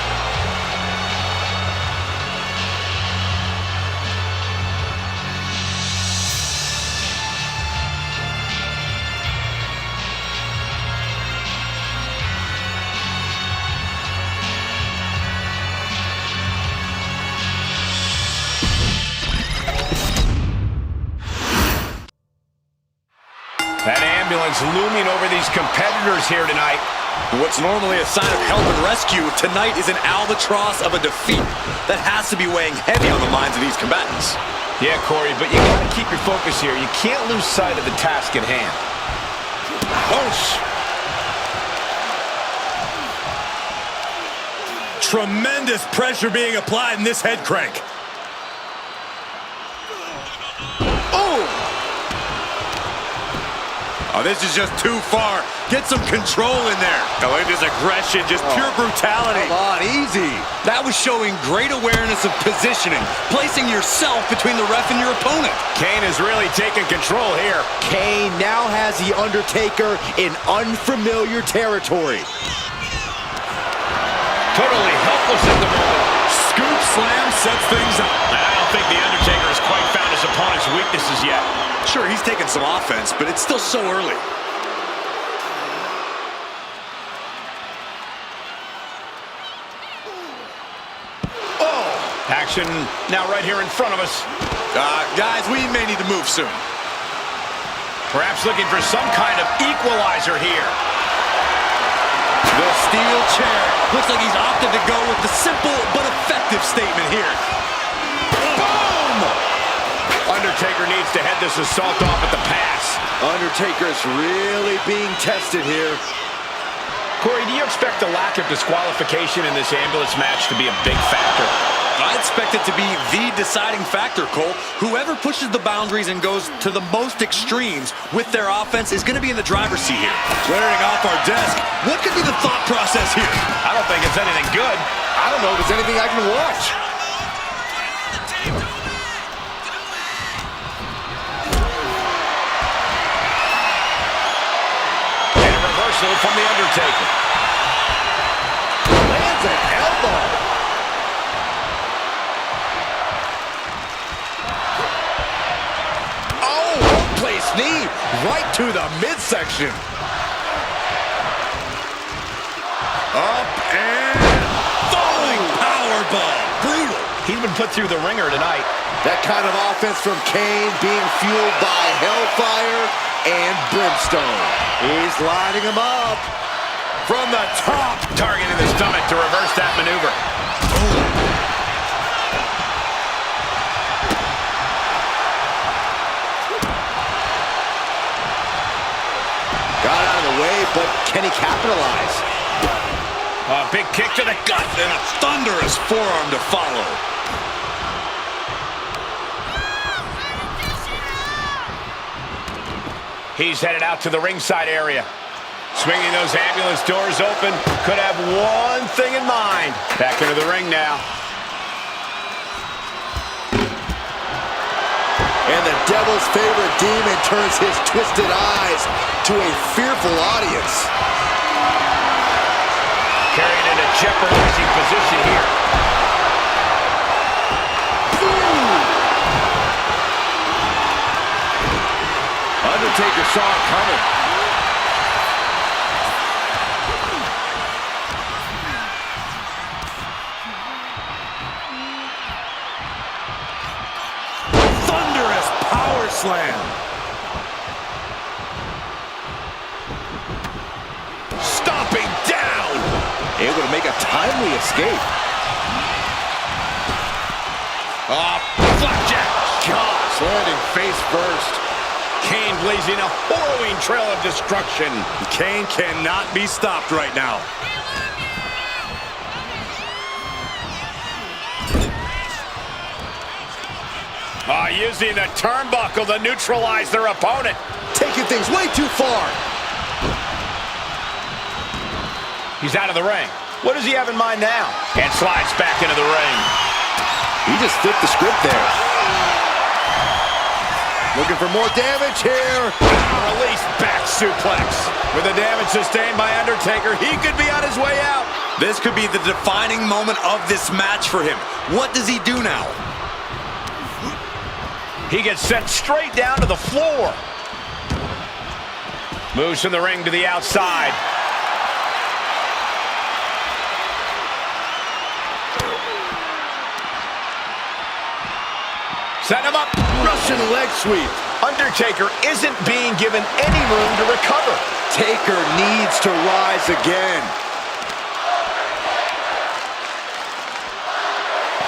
That ambulance looming over these competitors here tonight. What's normally a sign of help and rescue, tonight is an albatross of a defeat that has to be weighing heavy on the minds of these combatants. Yeah, Corey, but you got to keep your focus here. You can't lose sight of the task at hand. Tremendous pressure being applied in this head crank. Oh, this is just too far. Get some control in there. Oh, look at this aggression, just pure brutality. Come on, easy. That was showing great awareness of positioning, placing yourself between the ref and your opponent. Kane is really taking control here. Kane now has The Undertaker in unfamiliar territory. Totally helpless at the moment. Scoop slam sets things up. I don't think The Undertaker has quite found his opponent's weaknesses yet. Sure, he's taking some offense, but it's still so early. Oh! Action now right here in front of us. Guys, we may need to move soon. Perhaps looking for some kind of equalizer here. The steel chair. Looks like he's opted to go with the simple but effective statement here. Boom! Undertaker needs to head this assault off at the pass. Undertaker's really being tested here. Corey, do you expect the lack of disqualification in this ambulance match to be a big factor? I expect it to be the deciding factor, Cole. Whoever pushes the boundaries and goes to the most extremes with their offense is going to be in the driver's seat here. Clearing off our desk. What could be the thought process here? I don't think it's anything good. I don't know if there's anything I can watch. And a reversal from The Undertaker. Lands an elbow. Knee right to the midsection. Up and falling powerbomb. Brutal. He's been put through the ringer tonight. That kind of offense from Kane being fueled by hellfire and brimstone. He's lining him up from the top. Targeting the stomach to reverse that maneuver. Got out of the way, but can he capitalize? A big kick to the gut. And a thunderous forearm to follow. He's headed out to the ringside area. Swinging those ambulance doors open. Could have one thing in mind. Back into the ring now. And the devil's favorite demon turns his twisted eyes to a fearful audience. Carried in a jeopardizing position here. Undertaker saw it coming. Thunderous power slam. Stomping down. Able to make a timely escape. Flapjack. Gosh, landing face first. Kane blazing a harrowing trail of destruction. Kane cannot be stopped right now. Using the turnbuckle to neutralize their opponent. Taking things way too far. He's out of the ring. What does he have in mind now? And slides back into the ring. He just flipped the script there. Looking for more damage here. Release back suplex. With the damage sustained by Undertaker, he could be on his way out. This could be the defining moment of this match for him. What does he do now? He gets sent straight down to the floor. Moves from the ring to the outside. Set him up. Russian leg sweep. Undertaker isn't being given any room to recover. Taker needs to rise again.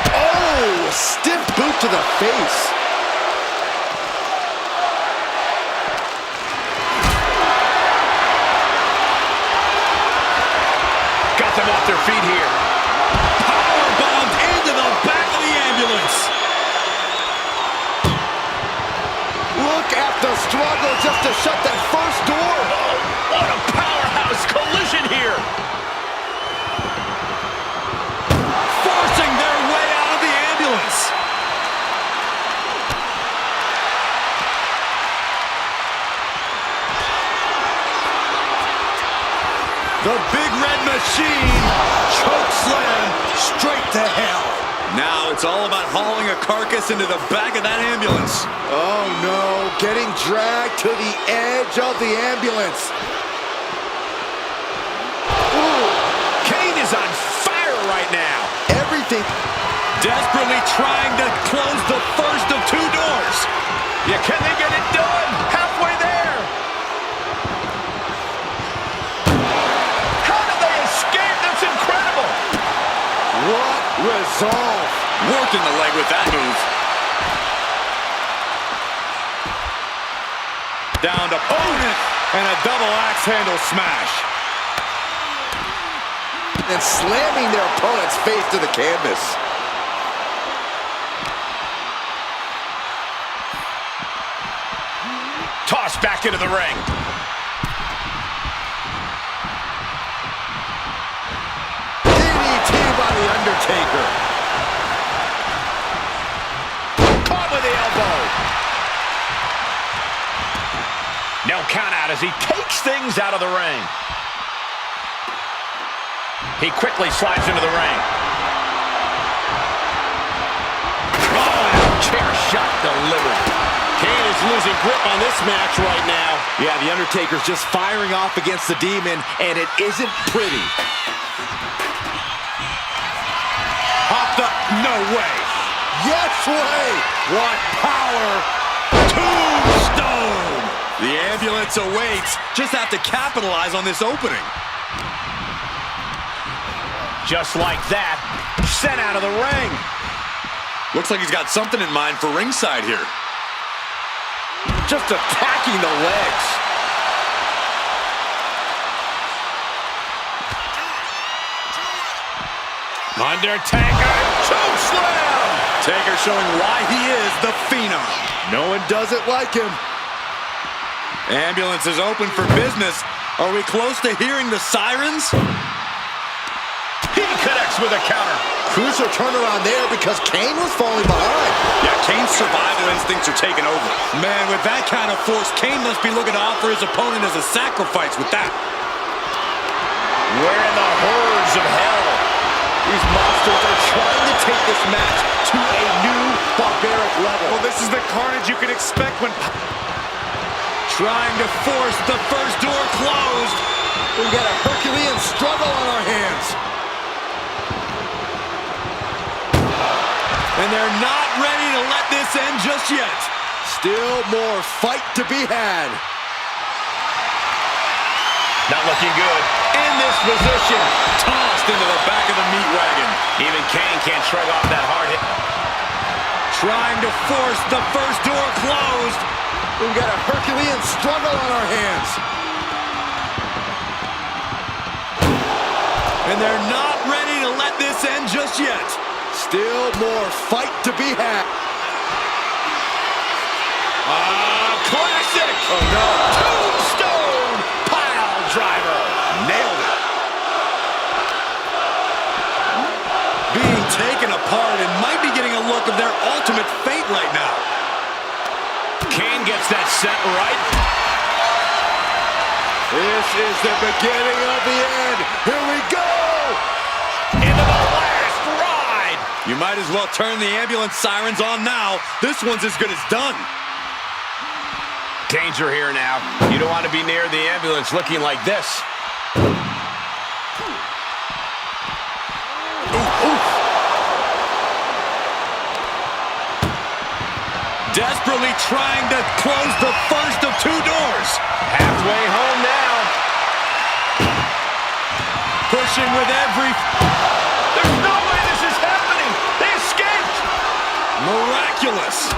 Oh, a stiff boot to the face. Got them off their feet here. Powerbombed into the back of the ambulance. Look at the struggle just to shut that first door. The big red machine. Choke slam straight to hell. Now it's all about hauling a carcass into the back of that ambulance. Oh no, getting dragged to the edge of the ambulance. Ooh, Kane is on fire right now. Everything. Desperately trying to close the first of two doors. Yeah, can they get it done? Halfway there. How did they escape? That's incredible. What resolve. Working the leg with that move. Down to opponent. And a double axe handle smash. And slamming their opponent's face to the canvas. Tossed back into the ring. DDT by The Undertaker. Caught with the elbow. No count out as he takes things out of the ring. He quickly slides into the ring. Oh, chair shot delivered. Kane is losing grip on this match right now. Yeah, The Undertaker's just firing off against the Demon, and it isn't pretty. Hopped up. No way. Yes way! What power. Tombstone. The ambulance awaits. Just have to capitalize on this opening. Just like that, sent out of the ring. Looks like he's got something in mind for ringside here. Just attacking the legs. Undertaker, choke slam! Taker showing why he is the Phenom. No one does it like him. Ambulance is open for business. Are we close to hearing the sirens? He connects with a counter. Crucial turnaround there because Kane was falling behind. Yeah, Kane's survival instincts are taking over. Man, with that kind of force, Kane must be looking to offer his opponent as a sacrifice with that. We're in the horrors of hell. These monsters are trying to take this match to a new barbaric level. Well, this is the carnage you can expect when... Trying to force the first door closed. We've got a Herculean struggle on our hands. And they're not ready to let this end just yet. Still more fight to be had. Not looking good. In this position. Tossed into the back of the meat wagon. Even Kane can't shrug off that hard hit. Trying to force the first door closed. We've got a Herculean struggle on our hands. And they're not ready to let this end just yet. Still more fight to be had. Classic! Oh no. Tombstone pile driver. Nailed it. Being taken apart and might be getting a look of their ultimate fate right now. Kane gets that set right. This is the beginning of the end. Here we go. Into the last ride. You might as well turn the ambulance sirens on now. This one's as good as done. Danger here now. You don't want to be near the ambulance looking like this. Desperately trying to close the first of two doors. Halfway home now. Pushing with every... There's no way this is happening. They escaped. Miraculous.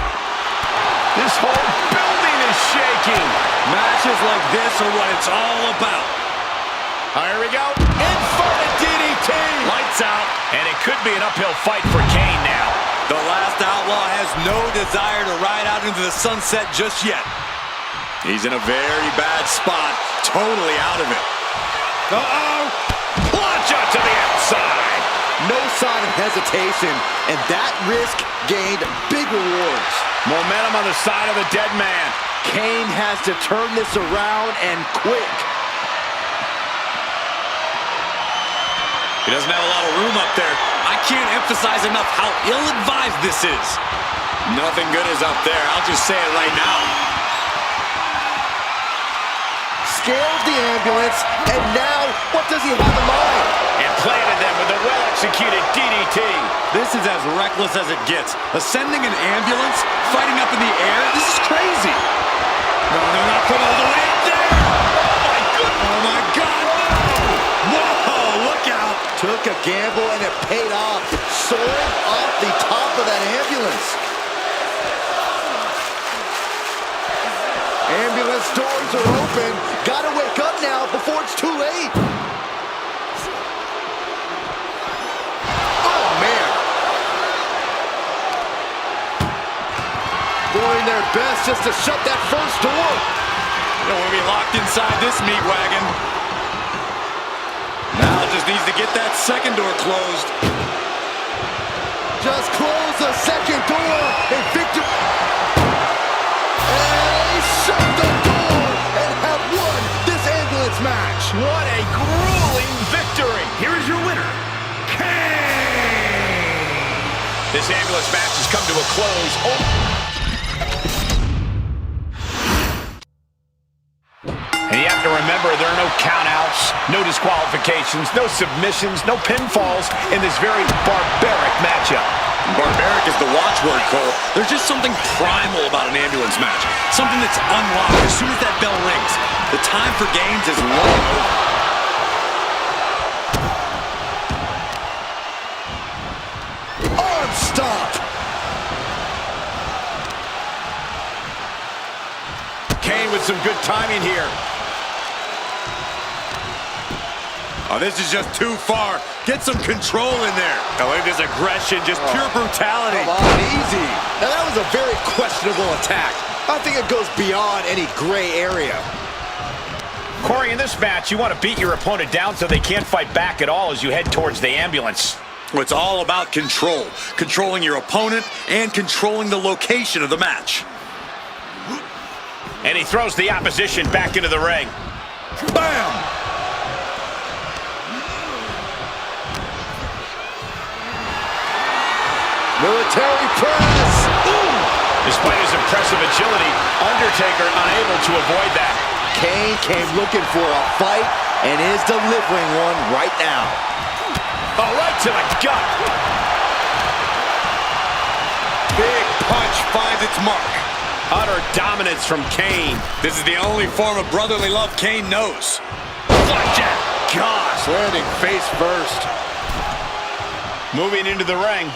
This whole building is shaking. Matches like this are what it's all about. Here we go. Inverted DDT. Lights out. And it could be an uphill fight for Kane now. The last outlaw has no desire to ride out into the sunset just yet. He's in a very bad spot. Totally out of it. Uh-oh. Plancha to the outside. No sign of hesitation, and that risk gained big rewards. Momentum on the side of the dead man. Kane has to turn this around and quick. He doesn't have a lot of room up there. I can't emphasize enough how ill-advised this is. Nothing good is up there. I'll just say it right now. Scaled the ambulance, and now what does he have in mind? And planted them with a well-executed DDT. This is as reckless as it gets. Ascending an ambulance, fighting up in the air, this is crazy. No, not from all the way up there. Oh my God, no. Whoa, look out. Took a gamble and it paid off. Soaring off the top of that ambulance. Ambulance doors are open. Gotta wake up now before it's too late. Oh, man. Doing their best just to shut that first door. You don't want to be locked inside this meat wagon. Now just needs to get that second door closed. Just close the second door and victory. And shut the door and have won this ambulance match. What a grueling victory. Here is your winner, Kane. This ambulance match has come to a close. And you have to remember, there are no countouts, no disqualifications, no submissions, no pinfalls in this very barbaric matchup. Barbaric is the watchword, Cole. There's just something primal about an ambulance match. Something that's unlocked as soon as that bell rings. The time for games is long over. Arm stop. Kane with some good timing here. Oh, this is just too far. Get some control in there. Oh, look at this aggression, just pure brutality. Come on, easy. Now, that was a very questionable attack. I think it goes beyond any gray area. Corey, in this match, you want to beat your opponent down so they can't fight back at all as you head towards the ambulance. It's all about control. Controlling your opponent and controlling the location of the match. And he throws the opposition back into the ring. Bam! Military press. Ooh. Despite his impressive agility, Undertaker unable to avoid that. Kane came looking for a fight and is delivering one right now. Oh, right to the gut. Big punch finds its mark. Utter dominance from Kane. This is the only form of brotherly love Kane knows. Blackjack. Gosh. Landing face first. Moving into the ring.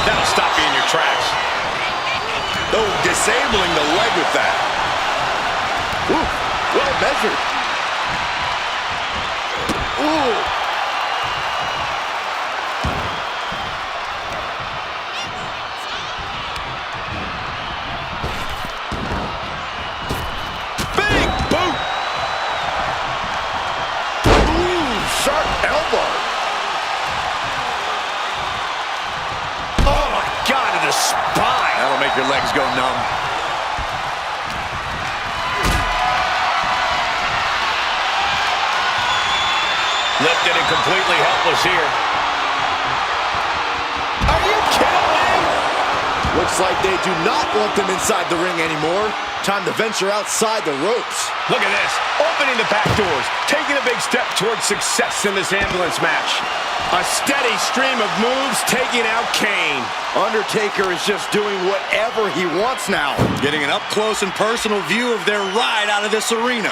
That'll stop you in your tracks. Oh, disabling the leg with that. Ooh, well measured. Ooh. Big boot. Ooh, sharp elbow. The spine. That'll make your legs go numb. Lifted and completely helpless here. Are you kidding me? Looks like they do not want them inside the ring anymore. Time to venture outside the ropes. Look at this. Opening the back doors. Taking a big step towards success in this ambulance match. A steady stream of moves taking out Kane. Undertaker is just doing whatever he wants now. Getting an up-close and personal view of their ride out of this arena.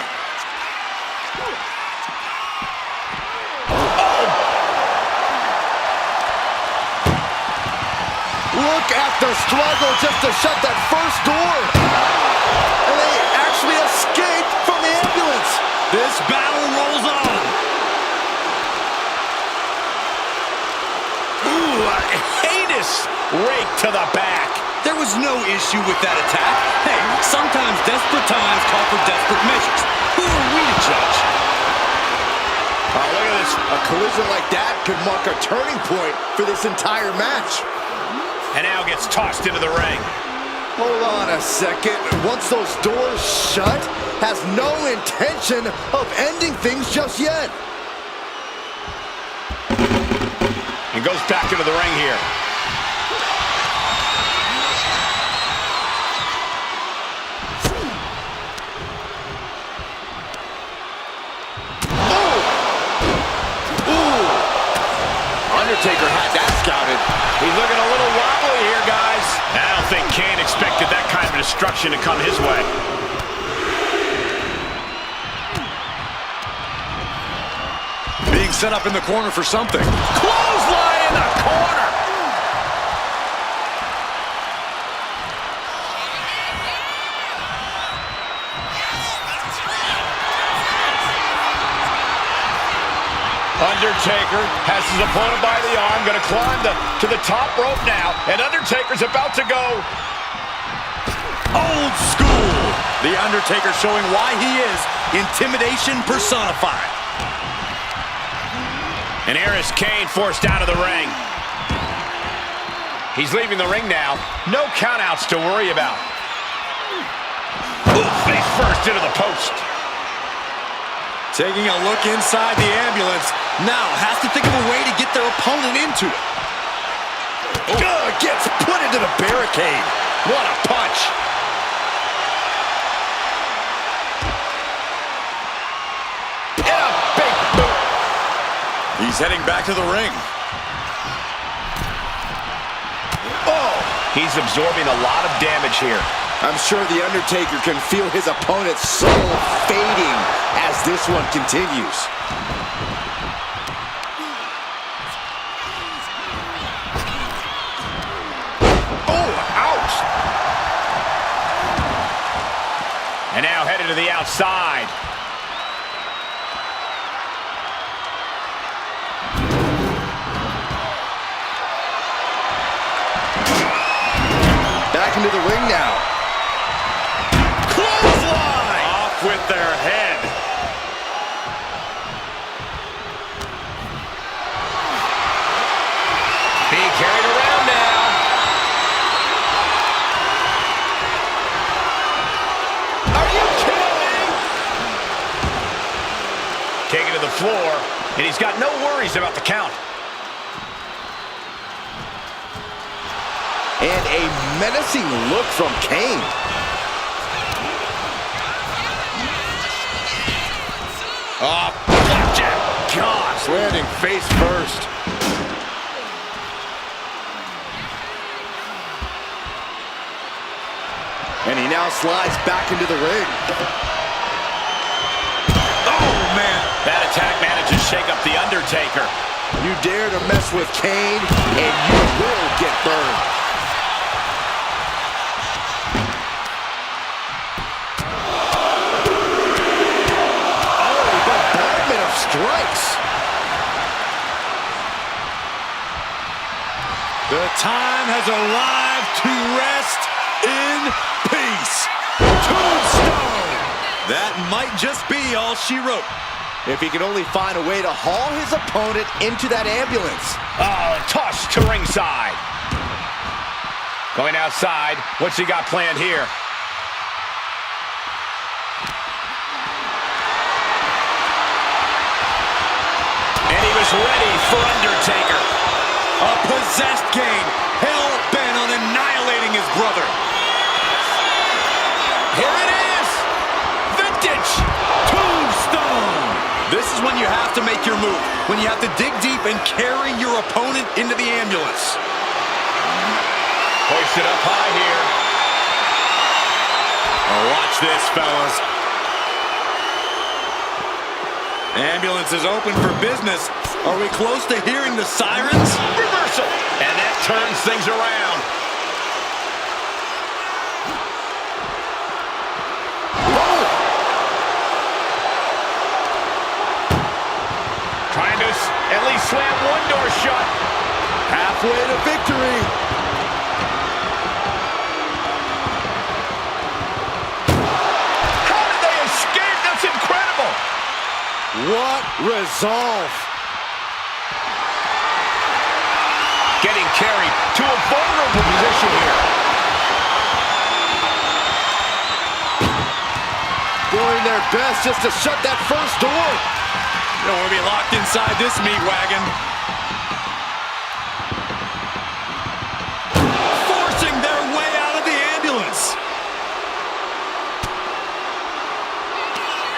Look at the struggle just to shut that first door. And they actually escaped from the ambulance. This battle rolls on. Ooh, a heinous rake to the back. There was no issue with that attack. Hey, sometimes desperate times call for desperate measures. Who are we to judge? Oh, look at this. A collision like that could mark a turning point for this entire match. And now gets tossed into the ring. Hold on a second. Once those doors shut, has no intention of ending things just yet. And goes back into the ring here. Undertaker had that scouted. He's looking a little wobbly here, guys. I don't think Kane expected that kind of destruction to come his way. Being set up in the corner for something. Clothesline in the corner. Undertaker has his opponent by the arm, going to climb to the top rope now, and Undertaker's about to go. Old school. The Undertaker showing why he is intimidation personified. And here is Kane forced out of the ring. He's leaving the ring now. No countouts to worry about. Ooh, face first into the post. Taking a look inside the ambulance. Now has to think of a way to get their opponent into it. Gets put into the barricade. What a punch. And a big boot. He's heading back to the ring. Oh! He's absorbing a lot of damage here. I'm sure The Undertaker can feel his opponent's soul fading as this one continues. Oh, ouch! And now headed to the outside. Back into the ring now. Clothesline! Off with their head. Being carried around now. Are you kidding me? Taken to the floor, and he's got no worries about the count. And a menacing look from Kane. Oh, flapjack. Gosh, landing face first. And he now slides back into the ring. Oh, man. That attack manages to shake up The Undertaker. You dare to mess with Kane, and you will get burned. Strikes. The time has arrived to rest in peace. Tombstone. That might just be all she wrote. If he can only find a way to haul his opponent into that ambulance. Oh, toss to ringside. Going outside. What's he got planned here? Ready for Undertaker. A possessed Kane, hell-bent on annihilating his brother. Here it is. Vintage Tombstone. This is when you have to make your move. When you have to dig deep and carry your opponent into the ambulance. Hoisted up high here. Oh, watch this, fellas. Ambulance is open for business. Are we close to hearing the sirens? Reversal. And that turns things around. Oh. Trying to at least slam one door shut. Halfway to victory. How did they escape? That's incredible. What resolve. Getting carried to a vulnerable position here. doing their best just to shut that first door. You don't want to be locked inside this meat wagon. Forcing their way out of the ambulance.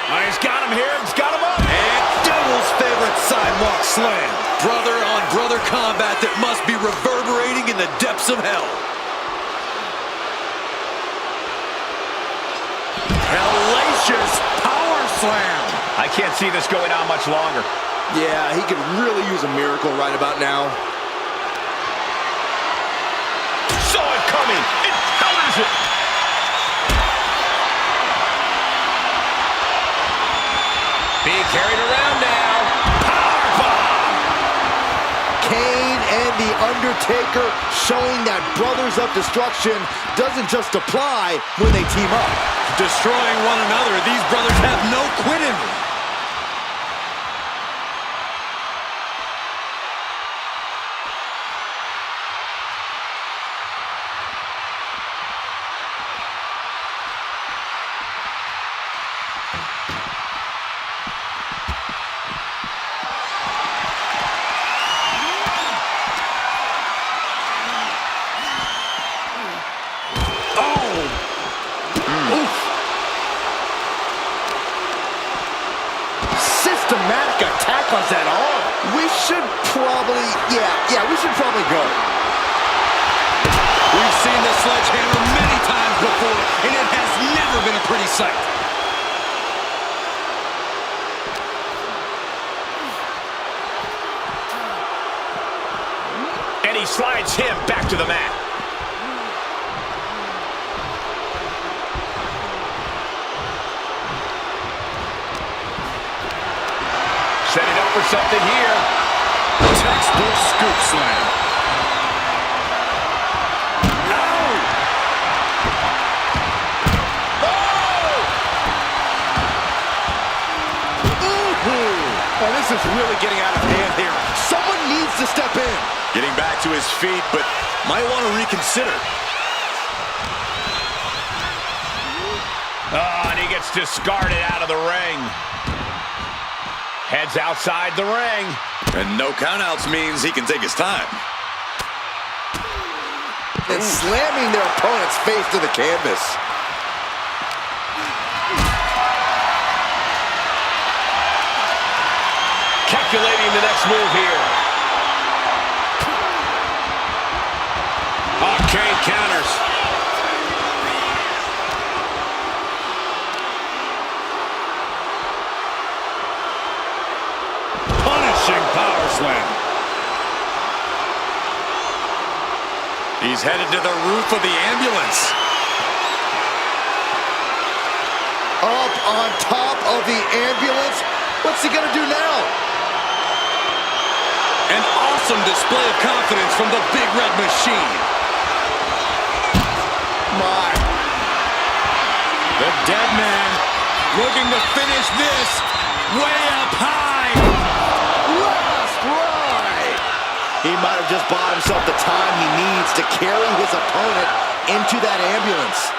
Oh, he's got him here. He's got him up. And Devil's favorite sidewalk slam. Brother-on-brother combat that must be reverberating in the depths of hell. Hellacious power slam. I can't see this going on much longer. Yeah, he could really use a miracle right about now. Saw it coming. It counters it. Being carried around now. Powerbomb. Kane and The Undertaker showing that Brothers of Destruction doesn't just apply when they team up. Destroying one another, these brothers have no quit in them. Systematic attack on that arm. We should probably, we should probably go. We've seen this sledgehammer many times before, and it has never been a pretty sight. And he slides him back to the mat. Setting up for something here. Textbook scoop slam. Oh, this is really getting out of hand here. Someone needs to step in. Getting back to his feet, but might want to reconsider. Oh, and he gets discarded out of the ring. Heads outside the ring. And no countouts means he can take his time. And slamming their opponent's face to the canvas. Calculating the next move here. Oh, Kane counters. Punishing power slam. He's headed to the roof of the ambulance. Up on top of the ambulance. What's he gonna do now? An awesome display of confidence from the Big Red Machine. My. The dead man looking to finish this way up high. Last ride. He might have just bought himself the time he needs to carry his opponent into that ambulance.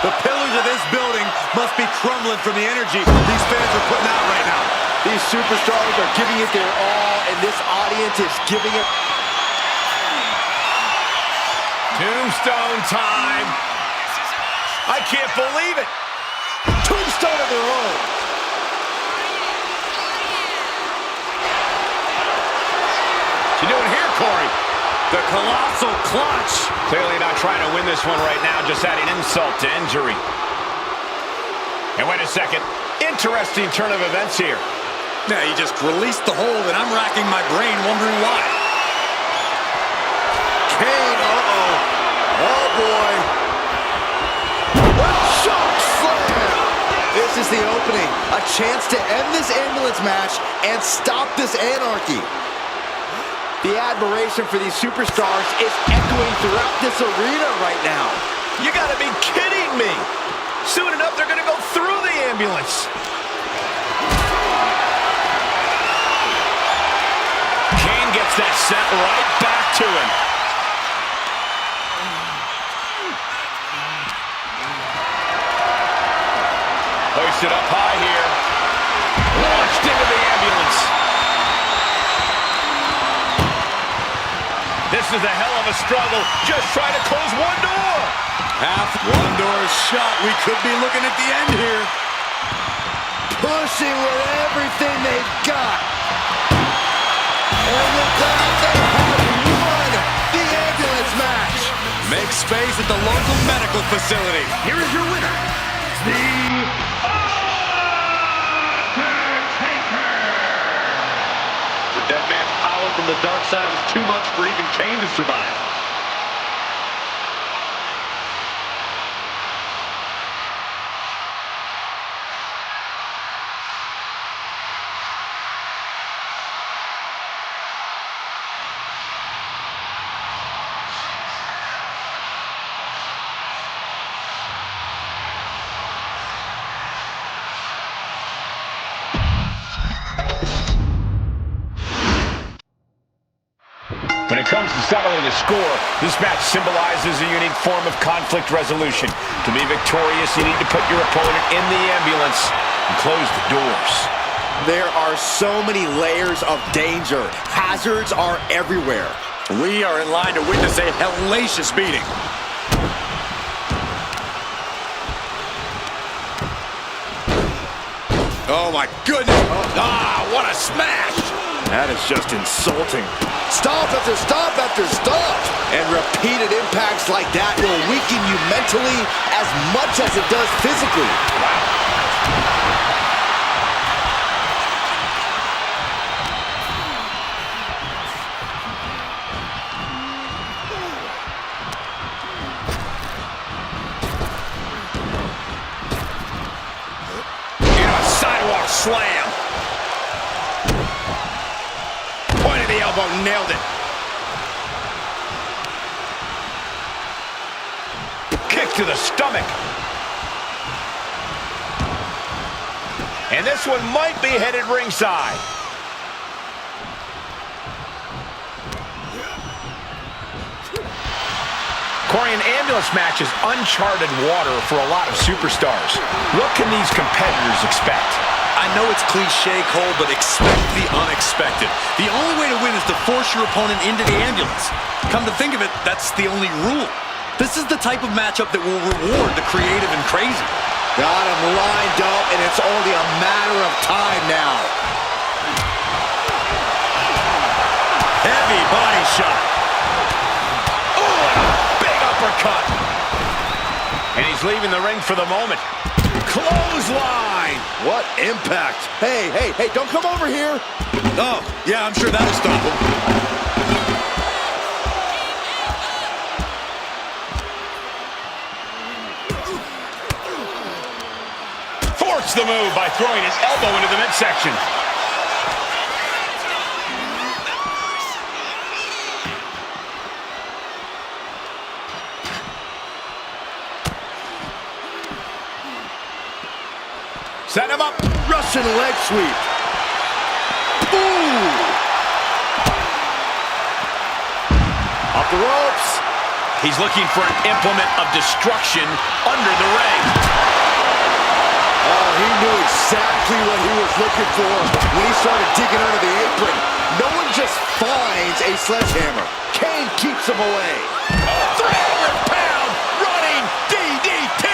The pillars of this building must be crumbling from the energy these fans are putting out right now. These superstars are giving it their all, and this audience is giving it. Tombstone time. I can't believe it. Tombstone of their own. What you doing here, Corey? The colossal clutch. Clearly not trying to win this one right now, just adding insult to injury. And wait a second. Interesting turn of events here. Yeah, he just released the hold, and I'm racking my brain wondering why. Kane, oh boy. Shock slam. This is the opening. A chance to end this ambulance match and stop this anarchy. The admiration for these superstars is echoing throughout this arena right now. You gotta be kidding me. Soon enough, they're gonna go through the ambulance. Kane gets that sent right back to him. Hoisted up high here. Launched into the ambulance. This is a hell of a struggle. Just trying to close one door. One door is shut. We could be looking at the end here. Pushing with everything they've got. And with that, they have won the ambulance match. Make space at the local medical facility. Here is your winner, the Undertaker. The dead man's power from the dark side was too much for even Kane to survive. When it comes to settling a score, this match symbolizes a unique form of conflict resolution. To be victorious, you need to put your opponent in the ambulance and close the doors. There are so many layers of danger. Hazards are everywhere. We are in line to witness a hellacious beating. Oh my goodness! Ah, what a smash! That is just insulting. Stop after stop after stop. And repeated impacts like that will weaken you mentally as much as it does physically. Sidewalk slam. Point of the elbow, nailed it. Kick to the stomach. And this one might be headed ringside. Corey, an ambulance match is uncharted water for a lot of superstars. What can these competitors expect? I know it's cliche, Cole, but expect the unexpected. The only way to win is to force your opponent into the ambulance. Come to think of it, that's the only rule. This is the type of matchup that will reward the creative and crazy. Got him lined up, and it's only a matter of time now. Heavy body shot. Uppercut. And he's leaving the ring for the moment. Clothesline. What impact. Hey, don't come over here. Oh, yeah, I'm sure that'll stop him. Forced the move by throwing his elbow into the midsection. Set him up. Russian leg sweep. Ooh. Up the ropes. He's looking for an implement of destruction under the ring. Oh, he knew exactly what he was looking for when he started digging under the apron. No one just finds a sledgehammer. Kane keeps him away. 300-pound running DDT.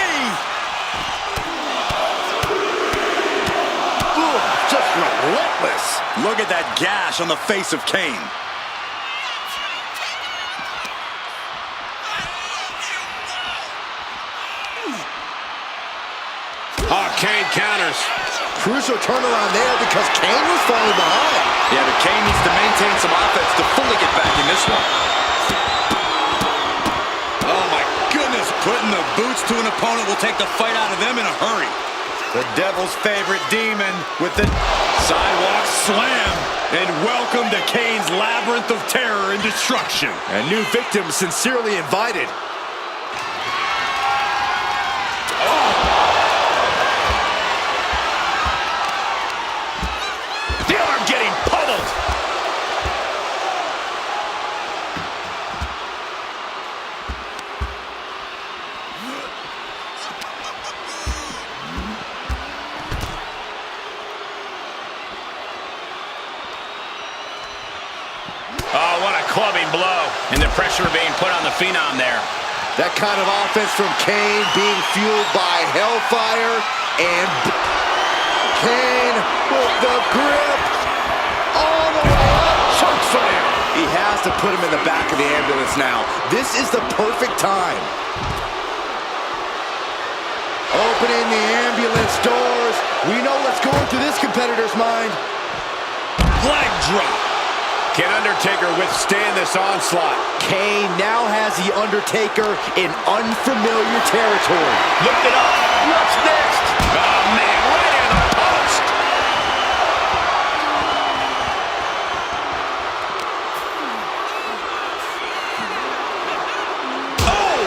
Just relentless. Look at that gash on the face of Kane. Oh, Kane counters. Crucial turnaround there because Kane was falling behind. Yeah, but Kane needs to maintain some offense to fully get back in this one. Oh my goodness, putting the boots to an opponent will take the fight out of them in a hurry. The devil's favorite demon with the Sidewalk slam. And welcome to Kane's labyrinth of terror and destruction. A new victim sincerely invited. The arm getting pummeled. Oh, what a clubbing blow. And the pressure being put on the Phenom there. That kind of offense from Kane being fueled by hellfire, and Kane with the grip all the way up. Chokeslam. He has to put him in the back of the ambulance now. This is the perfect time. Opening the ambulance doors. We know what's going through this competitor's mind. Leg drop. Can Undertaker withstand this onslaught? Kane now has the Undertaker in unfamiliar territory. Look it up. What's next? Oh, man, right in the post. Oh!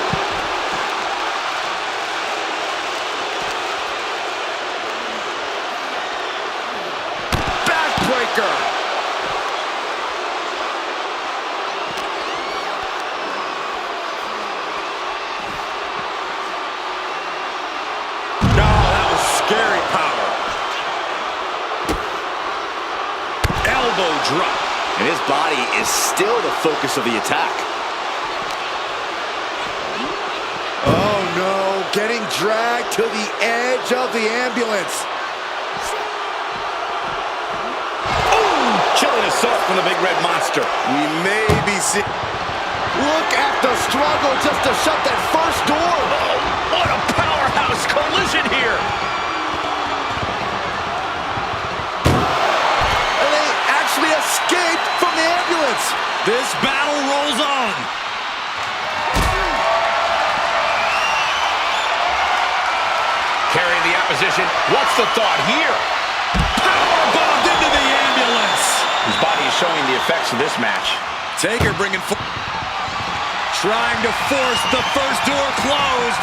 Backbreaker. Scary power. Elbow drop. And his body is still the focus of the attack. Oh no, getting dragged to the edge of the ambulance. Ooh, chilling assault from the big red monster. We may be seeing... Look at the struggle just to shut that first door. Oh, what a powerhouse collision here. Escaped from the ambulance. This battle rolls on. Carrying the opposition. What's the thought here? Powerbombed into the ambulance. His body is showing the effects of this match. Taker bringing trying to force the first door closed.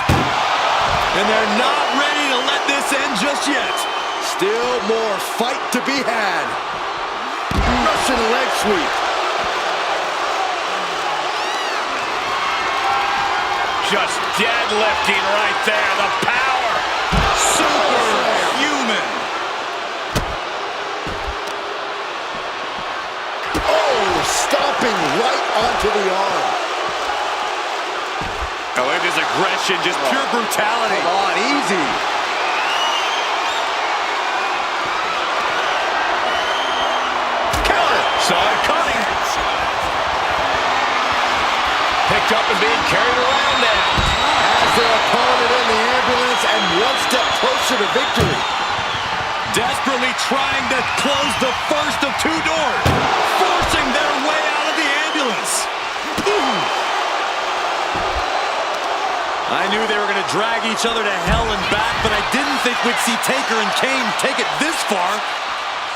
And they're not ready to let this end just yet. Still more fight to be had. Russian leg sweep. Just deadlifting right there. The power. Superhuman. Oh, stomping right onto the arm. Oh, and his aggression, just pure brutality. Come on, easy. Saw it coming. Picked up and being carried around now. Has their opponent in the ambulance and one step closer to victory. Desperately trying to close the first of two doors. Forcing their way out of the ambulance. I knew they were going to drag each other to hell and back, but I didn't think we'd see Taker and Kane take it this far.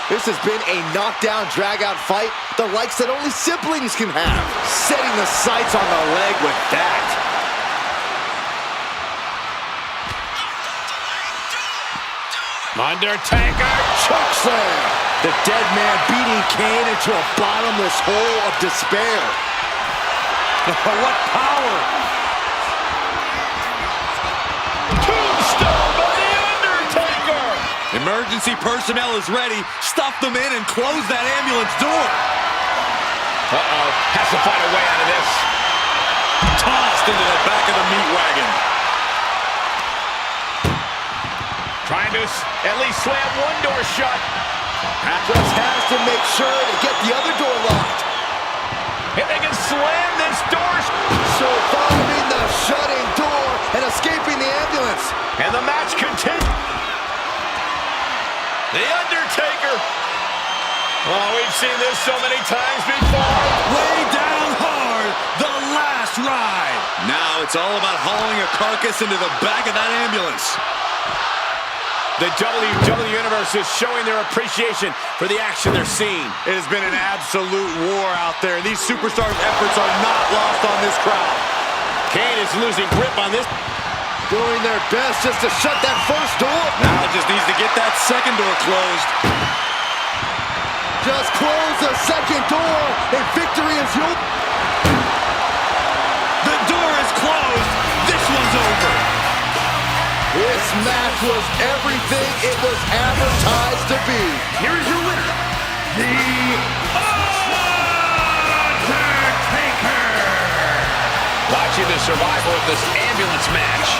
This has been a knockdown, drag-out fight, the likes that only siblings can have. Setting the sights on the leg with that. Undertaker. Chokeslam. The dead man beating Kane into a bottomless hole of despair. What power. Tombstone by the Undertaker. Emergency personnel is ready. Stuff them in and close that ambulance door. Uh-oh. Has to find a way out of this. Tossed into the back of the meat wagon. Trying to at least slam one door shut. Just has to make sure to get the other door locked. If they can slam this door. Surviving the shutting door and escaping the ambulance. And the match continues. The Undertaker. Oh, we've seen this so many times before. Way down hard. The last ride. Now it's all about hauling a carcass into the back of that ambulance. The WWE Universe is showing their appreciation for the action they're seeing. It has been an absolute war out there. These superstars' efforts are not lost on this crowd. Kane is losing grip on this. Doing their best just to shut that first door. Now it just needs to get that second door closed. Just close the second door and victory is yours. The door is closed. This one's over. This match was everything it was advertised to be. Here is your winner, the Watching the survival of this ambulance match.